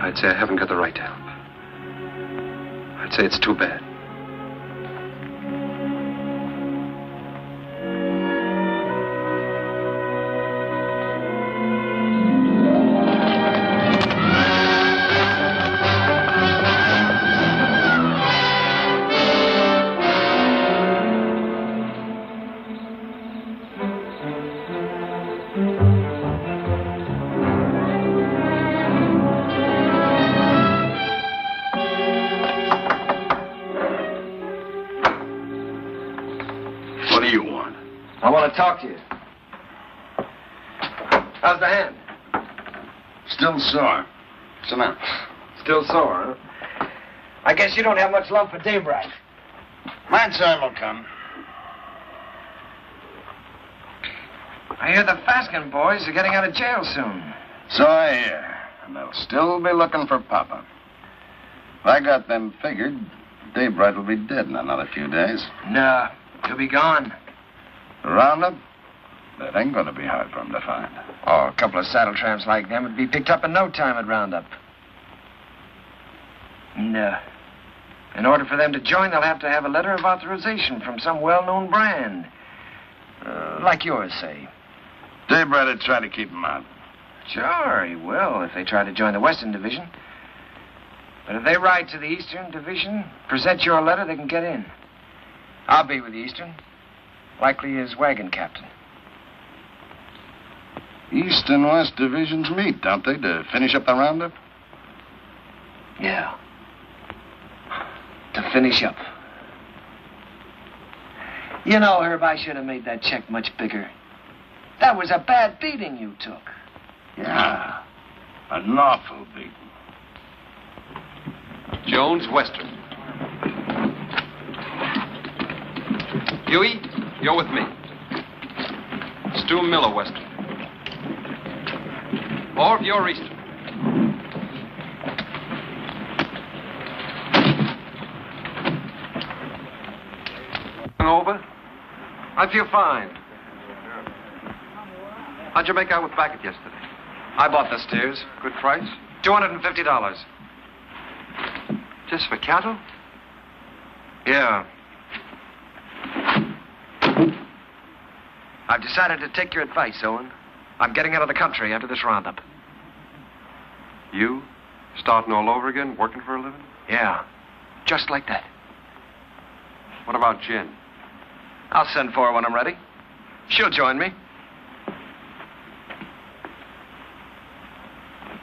I'd say I haven't got the right to help. I'd say it's too bad. I want to talk to you. How's the hand? Still sore. Sit down. Still sore, huh? I guess you don't have much love for Daybright. My time will come. I hear the Faskin boys are getting out of jail soon. So I hear. And they'll still be looking for Papa. If I got them figured, Daybright will be dead in another few days. No, he'll be gone. The roundup? That ain't gonna be hard for him to find. Oh, a couple of saddle tramps like them would be picked up in no time at roundup. No. In order for them to join, they'll have to have a letter of authorization from some well-known brand. Like yours, say. Daybright would try to keep him out. Sure, he will, if they try to join the Western Division. But if they ride to the Eastern Division, present your letter, they can get in. I'll be with the Eastern. Likely as wagon captain. East and West divisions meet, don't they, to finish up the roundup? Yeah. To finish up. You know, Herb, I should have made that check much bigger. That was a bad beating you took. Yeah. An awful beating. Jones, Western. Huey, you're with me. Stu Miller, Western. Or if you're Eastern. Over? I feel fine. How'd you make out with Backett yesterday? I bought the steers. Good price? $250. Just for cattle? Yeah. I've decided to take your advice, Owen. I'm getting out of the country after this roundup. You? Starting all over again, working for a living? Yeah. Just like that. What about Jen? I'll send for her when I'm ready. She'll join me.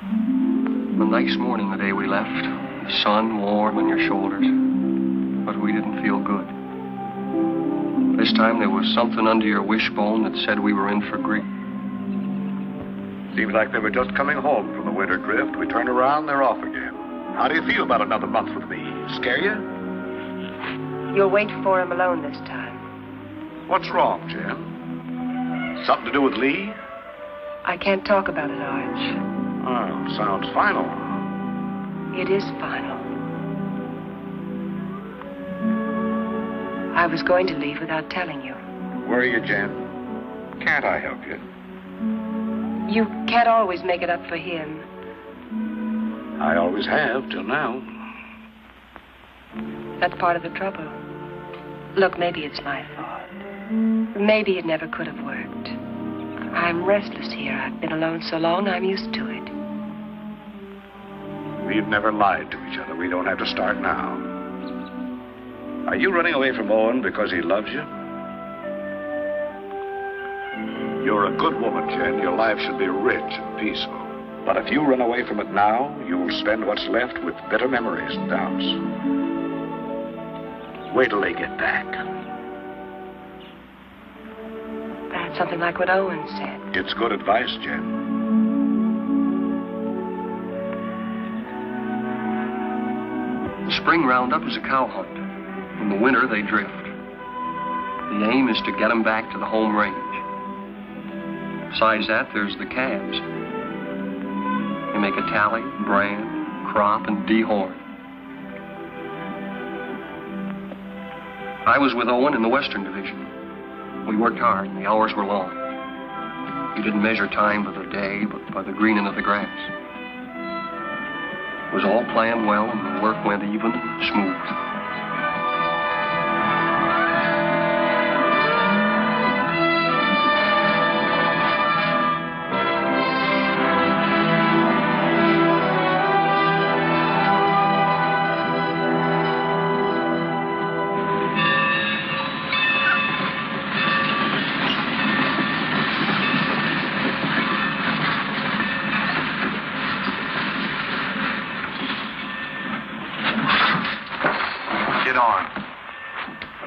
A nice morning the day we left. The sun warm on your shoulders. But we didn't feel good. This time there was something under your wishbone that said we were in for grief. Seems like they were just coming home from the winter drift. We turn around, they're off again. How do you feel about another month with me? Scare you? You'll wait for him alone this time. What's wrong, Jen? Something to do with Lee? I can't talk about it, Arch. Oh, sounds final. It is final. I was going to leave without telling you. Where are you, Jen? Can't I help you? You can't always make it up for him. I always have, till now. That's part of the trouble. Look, maybe it's my fault. Maybe it never could have worked. I'm restless here. I've been alone so long, I'm used to it. We've never lied to each other. We don't have to start now. Are you running away from Owen because he loves you? You're a good woman, Jen. Your life should be rich and peaceful. But if you run away from it now, you'll spend what's left with bitter memories and doubts. Wait till they get back. That's something like what Owen said. It's good advice, Jen. The spring roundup is a cow hunt. In the winter, they drift. The aim is to get them back to the home range. Besides that, there's the calves. They make a tally, brand, crop, and dehorn. I was with Owen in the Western Division. We worked hard, and the hours were long. We didn't measure time by the day, but by the greening of the grass. It was all planned well, and the work went even and smooth.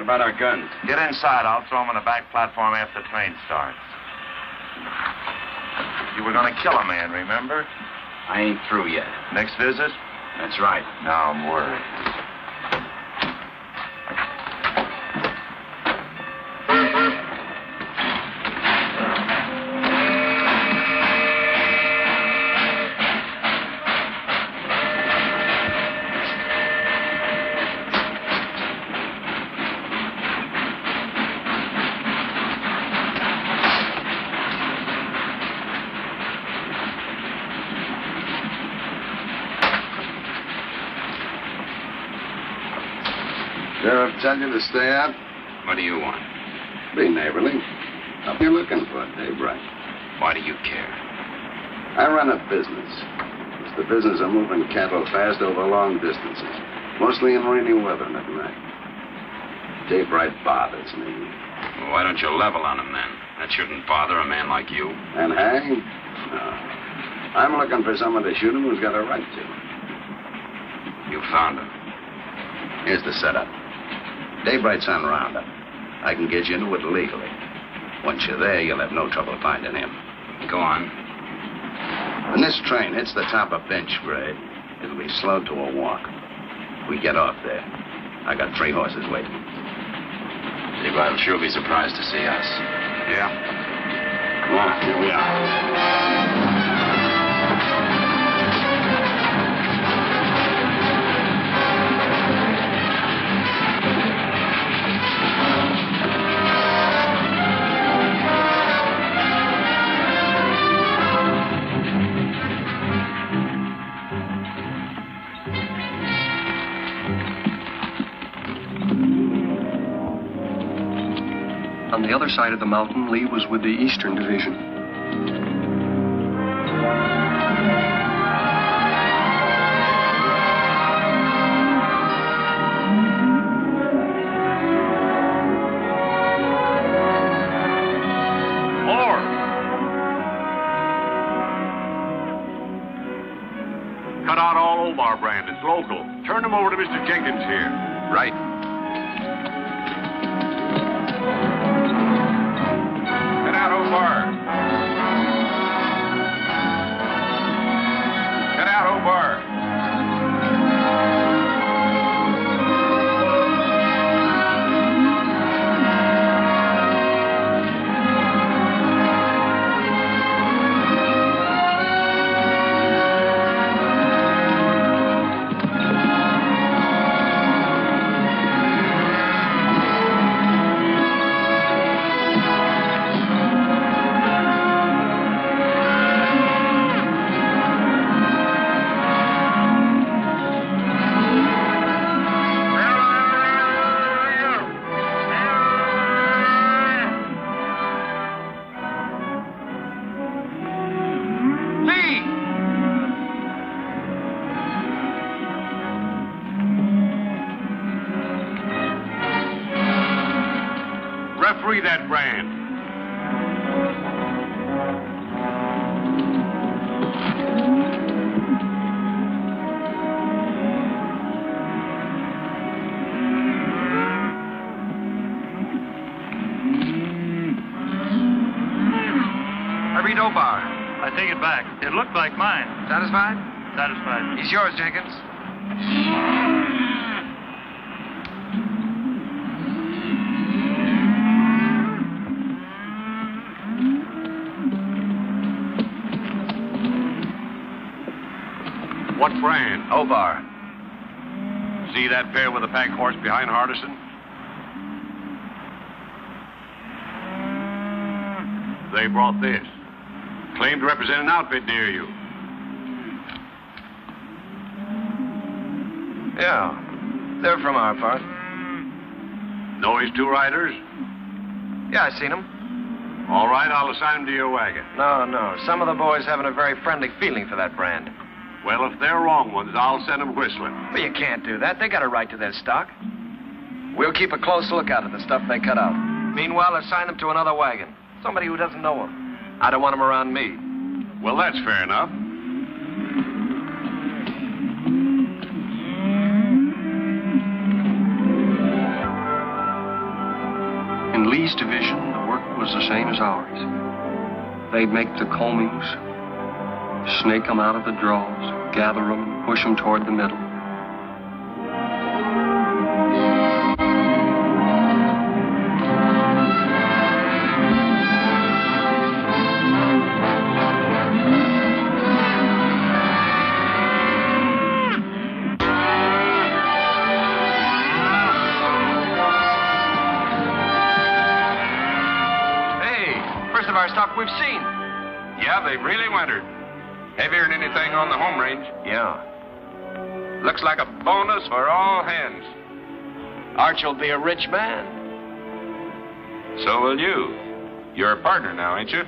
About our guns. Get inside. I'll throw them on the back platform after the train starts. You were going to kill a man, remember? I ain't through yet. Next visit? That's right. Now I'm worried. Sheriff tell you to stay out? What do you want? Be neighborly. What you looking for, Dave Bright? Why do you care? I run a business. It's the business of moving cattle fast over long distances, mostly in rainy weather and at night. Dave Bright bothers me. Well, why don't you level on him then? That shouldn't bother a man like you. And hang? No. I'm looking for someone to shoot him who's got a right to. You found him. Here's the setup. Dave Bright's on Roundup. I can get you into it legally. Once you're there, you'll have no trouble finding him. Go on. When this train hits the top of bench grade, it'll be slowed to a walk. We get off there. I got 3 horses waiting. Dave Bright will sure be surprised to see us. Yeah? Come on, here we are. On the other side of the mountain, Lee was with the Eastern Division. More! Cut out all Omar brand. It's local. Turn them over to Mr. Jenkins here. Right. Get out, Omar. Referee that brand. I read Obar. I take it back. It looked like mine. Satisfied? Satisfied. He's yours, Jenkins. What brand? Obar. See that pair with the pack horse behind Hardison? They brought this. Claimed to represent an outfit near you. Yeah. They're from our part. Know his two riders? Yeah, I seen them. All right, I'll assign them to your wagon. No. Some of the boys haven't a very friendly feeling for that brand. Well, if they're wrong ones, I'll send them whistling. But you can't do that. They got a right to their stock. We'll keep a close lookout at the stuff they cut out. Meanwhile, assign them to another wagon. Somebody who doesn't know them. I don't want them around me. Well, that's fair enough. In Lee's division, the work was the same as ours. They'd make the combings, snake them out of the draws, gather them, and push them toward the middle. Stock we've seen. Yeah, they've really wintered. Heavier than anything on the home range. Yeah. Looks like a bonus for all hands. Arch'll be a rich man. So will you. You're a partner now, ain't you?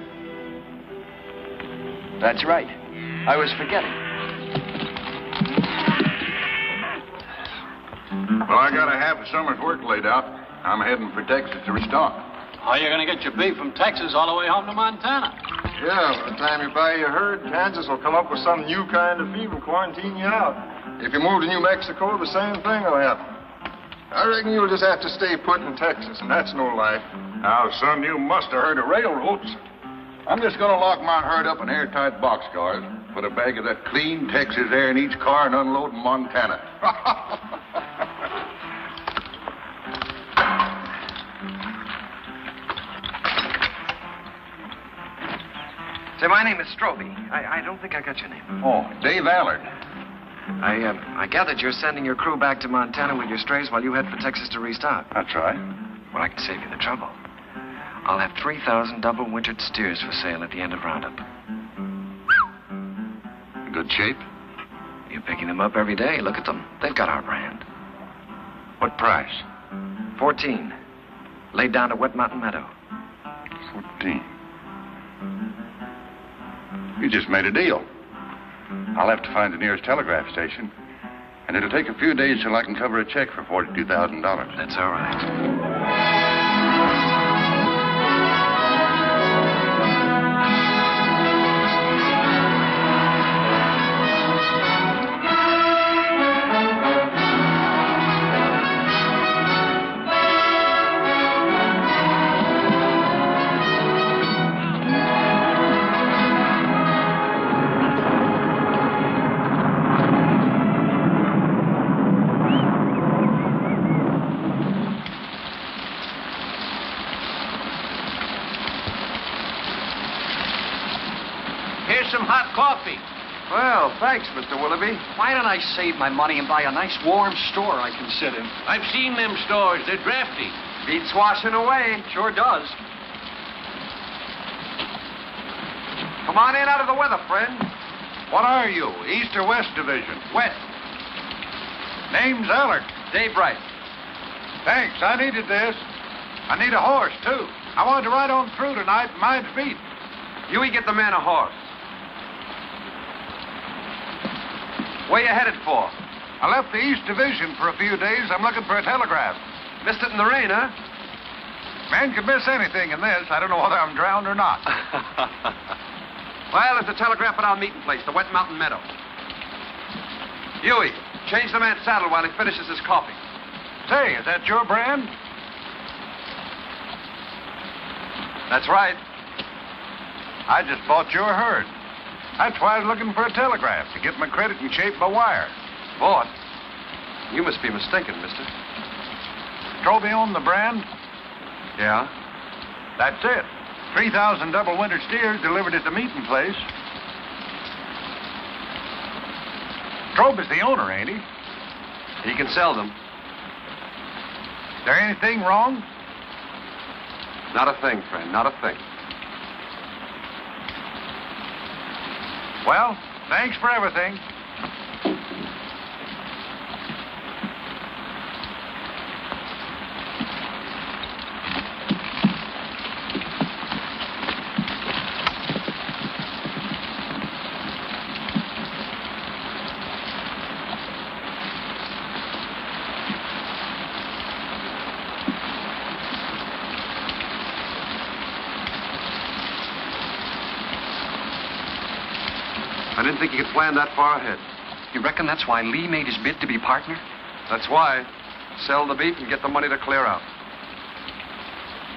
That's right. I was forgetting. Well, I got a half a summer's work laid out. I'm heading for Texas to restock. How are you going to get your beef from Texas all the way home to Montana? Yeah, by the time you buy your herd, Kansas will come up with some new kind of fever and quarantine you out. If you move to New Mexico, the same thing will happen. I reckon you'll just have to stay put in Texas, and that's no life. Now, son, you must have heard of railroads. I'm just going to lock my herd up in airtight boxcars, put a bag of that clean Texas air in each car, and unload in Montana. Say, my name is Stroby. I don't think I got your name. Oh, Dave Allard. I gathered you're sending your crew back to Montana with your strays while you head for Texas to restock. That's right. Well, I can save you the trouble. I'll have 3,000 double-wintered steers for sale at the end of Roundup. In good shape? You're picking them up every day. Look at them. They've got our brand. What price? 14. Laid down to Wet Mountain Meadow. 14. You just made a deal. I'll have to find the nearest telegraph station, and it'll take a few days till I can cover a check for $42,000. That's all right. Coffee. Well, thanks, Mr. Willoughby. Why don't I save my money and buy a nice warm store I can sit in? I've seen them stores. They're drafty. Beats washing away. Sure does. Come on in out of the weather, friend. What are you, East or West Division? West. Name's Allard. Dave Wright. Thanks, I needed this. I need a horse, too. I wanted to ride on through tonight, mine's beat. Huey, get the man a horse. Where you headed for? I left the East Division for a few days. I'm looking for a telegraph. Missed it in the rain, huh? Man could miss anything in this. I don't know whether I'm drowned or not. Well, there's a telegraph at our meeting place, the Wet Mountain Meadow. Huey, change the man's saddle while he finishes his coffee. Say, is that your brand? That's right. I just bought your herd. That's why I was looking for a telegraph, to get my credit in shape by wire. Bought? You must be mistaken, mister. Strobe owned the brand? Yeah? That's it. 3,000 double-winter steers delivered at the meeting place. Strobe is the owner, ain't he? He can sell them. Is there anything wrong? Not a thing, friend, not a thing. Well, thanks for everything. I didn't think you could plan that far ahead. You reckon that's why Lee made his bid to be partner? That's why. Sell the beef and get the money to clear out.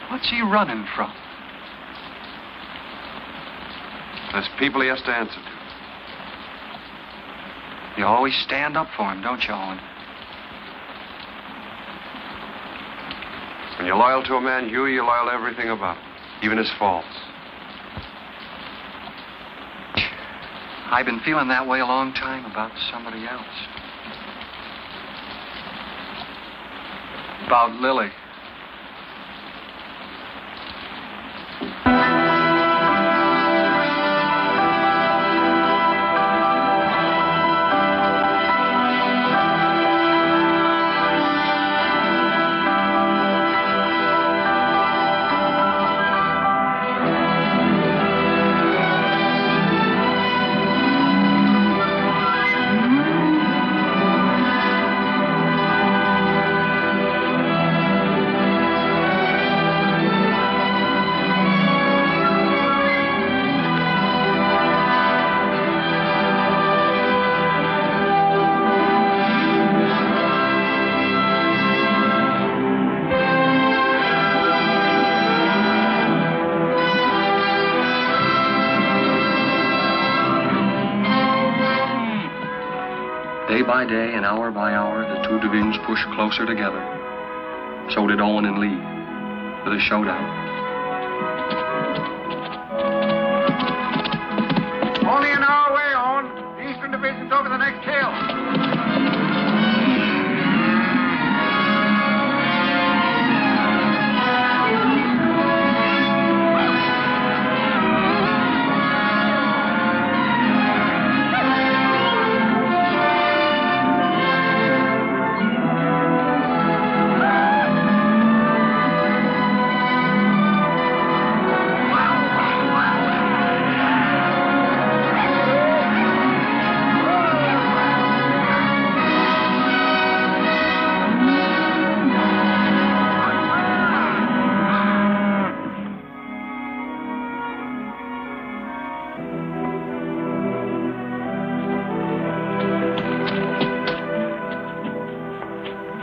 What's he running from? There's people he has to answer to. You always stand up for him, don't you, Owen? When you're loyal to a man, Huey, you're loyal to everything about him, even his faults. I've been feeling that way a long time about somebody else. About Lily. Day by day and hour by hour, the two divisions pushed closer together. So did Owen and Lee, for the showdown. Only an hour away, Owen. The Eastern Division's over the next hill.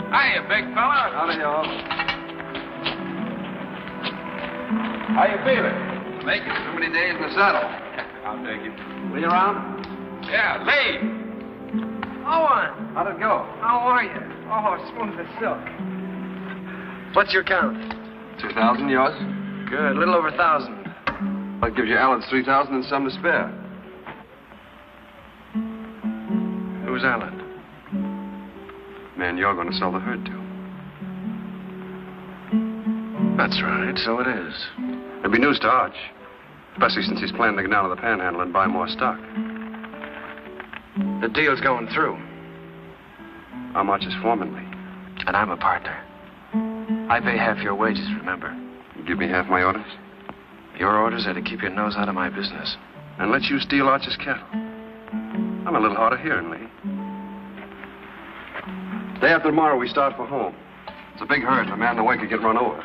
Hiya, big fella. Howdy, y'all. How you feeling? Make it. Too many days in the saddle. I'll take it. Lee around? Yeah, Lee. Owen, How'd it go? how are you? Oh, smooth as silk. What's your count? 2,000, yours? Good, a little over 1,000. That gives you Alan's 3,000 and some to spare. Who's Alan? Man, you're going to sell the herd to. That's right, so it is. It'll be news to Arch. Especially since he's planning to get down to the Panhandle and buy more stock. The deal's going through. I'm Arch's foreman, Lee. And I'm a partner. I pay half your wages, remember? You give me half my orders? Your orders are to keep your nose out of my business. And let you steal Arch's cattle. I'm a little hard of hearing, Lee. Day after tomorrow, we start for home. It's a big herd, and a man in the way could get run over.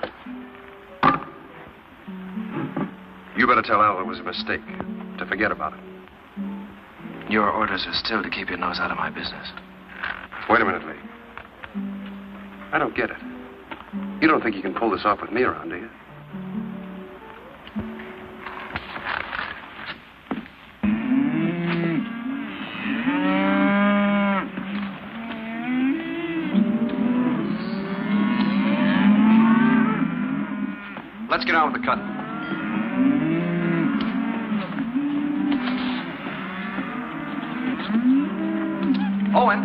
You better tell Al it was a mistake, to forget about it. Your orders are still to keep your nose out of my business. Wait a minute, Lee. I don't get it. You don't think you can pull this off with me around, do you? get on with the cutting. Owen,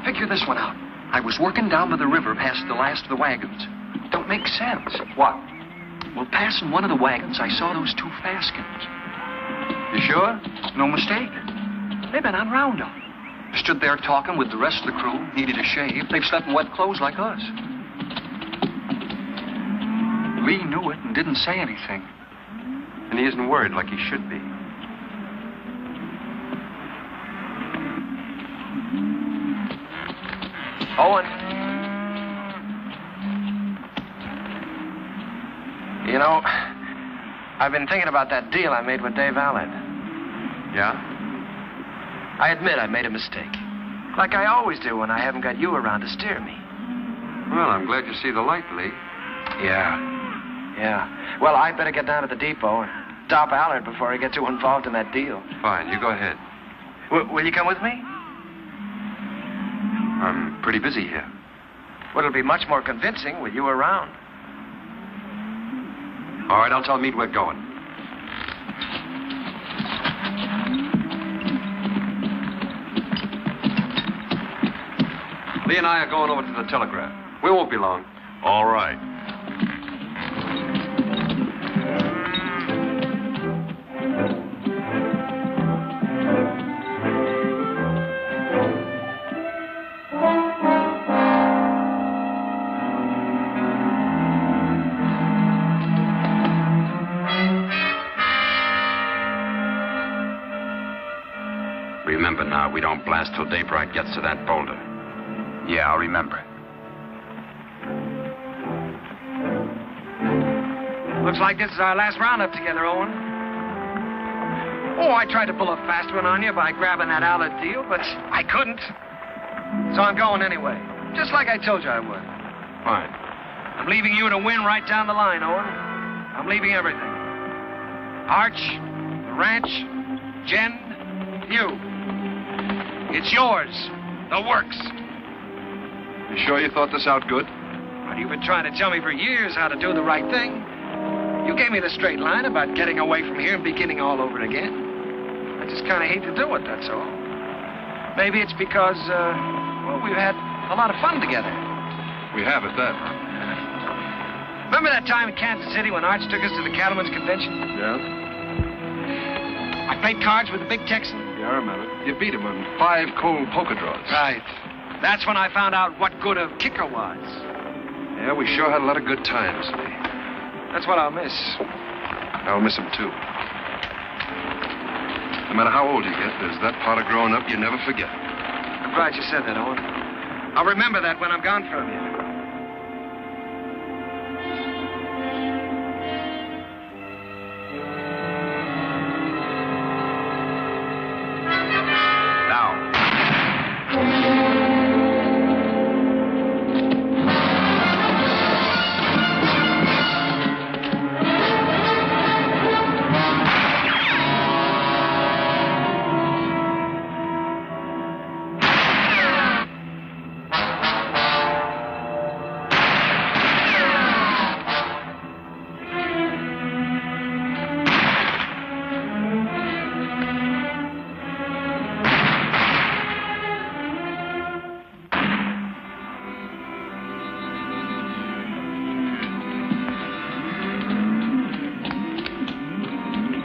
figure this one out. I was working down by the river past the last of the wagons. Don't make sense. What? Well, passing one of the wagons, I saw those two Faskins. You sure? No mistake. They've been on roundup. Stood there talking with the rest of the crew, needed a shave. They've slept in wet clothes like us. Lee knew it and didn't say anything. And he isn't worried like he should be. Owen. You know, I've been thinking about that deal I made with Dave Allard. Yeah? I admit I made a mistake. Like I always do when I haven't got you around to steer me. Well, I'm glad you see the light, Lee. Yeah. Well, I'd better get down to the depot and stop Allard before I get too involved in that deal. Fine, you go ahead. Will you come with me? I'm pretty busy here. Well, it'll be much more convincing with you around. All right, I'll tell Meade we're going. Lee and I are going over to the telegraph. We won't be long. All right. Remember now, we don't blast till Daybreak gets to that boulder. Yeah, I'll remember. Looks like this is our last roundup together, Owen. Oh, I tried to pull a fast one on you by grabbing that Allard deal, but I couldn't. So I'm going anyway. Just like I told you I would. Fine. I'm leaving you to win right down the line, Owen. I'm leaving everything. Arch, the ranch, Jen, you. It's yours. The works. You sure you thought this out good? Well, you've been trying to tell me for years how to do the right thing. You gave me the straight line about getting away from here and beginning all over again. I just kind of hate to do it, that's all. Maybe it's because, well, we've had a lot of fun together. We have at that. Remember that time in Kansas City when Arch took us to the Cattlemen's Convention? Yeah? I played cards with the big Texan. Yeah, I remember. You beat him on 5 cold poker draws. Right. That's when I found out what good a kicker was. Yeah, we sure had a lot of good times, Lee. That's what I'll miss. I'll miss him, too. No matter how old you get, there's that part of growing up you never forget. I'm glad you said that, Owen. I'll remember that when I'm gone from you.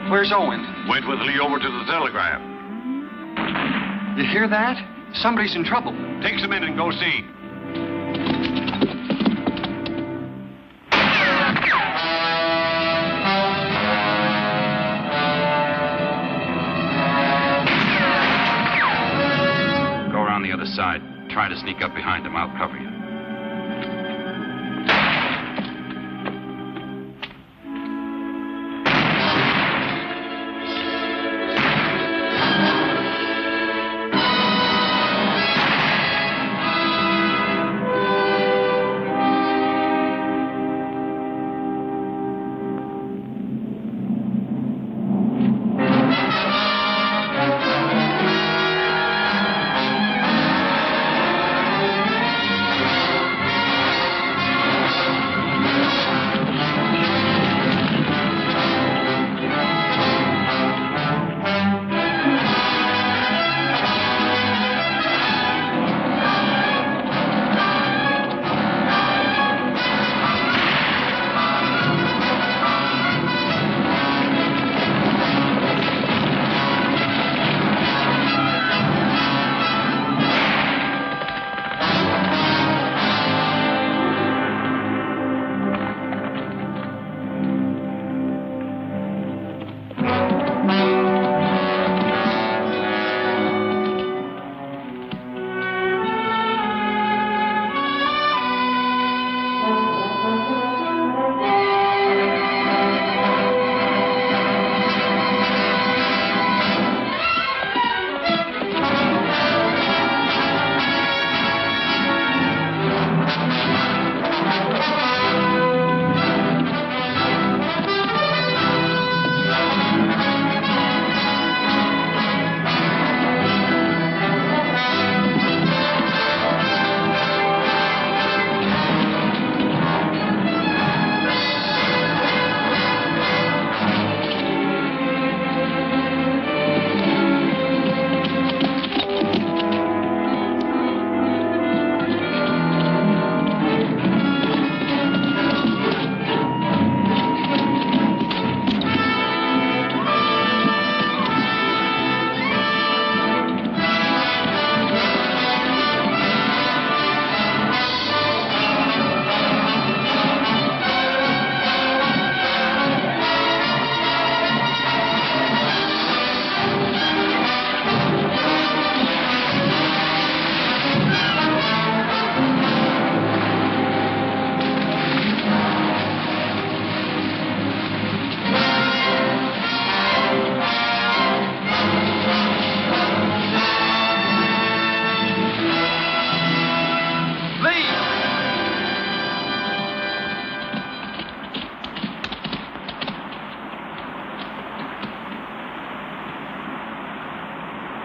Where's Owen? Went with Lee over to the telegraph. You hear that? Somebody's in trouble. Take some in and go see. Go around the other side. Try to sneak up behind him. I'll cover you.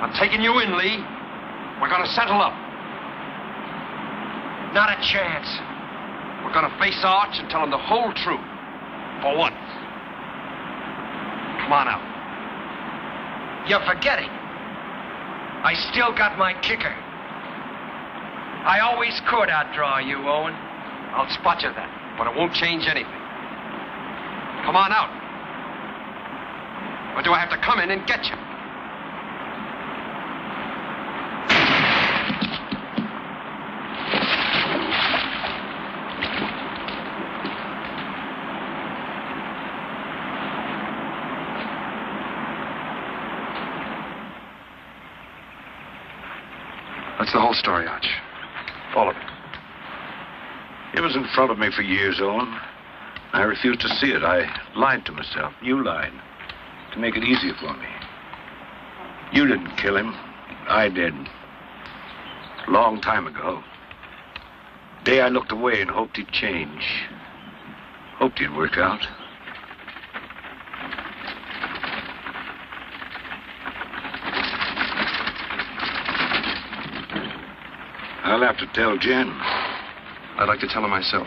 I'm taking you in, Lee. We're gonna settle up. Not a chance. We're gonna face Arch and tell him the whole truth. For once. Come on out. You're forgetting. I still got my kicker. I always could outdraw you, Owen. I'll spot you that, but it won't change anything. Come on out. Or do I have to come in and get you? That's the whole story, Arch. All of it. It was in front of me for years, Owen. I refused to see it. I lied to myself. You lied. To make it easier for me. You didn't kill him. I did. A long time ago. The day I looked away and hoped he'd change. Hoped he'd work out. I'll have to tell Jen. I'd like to tell her myself.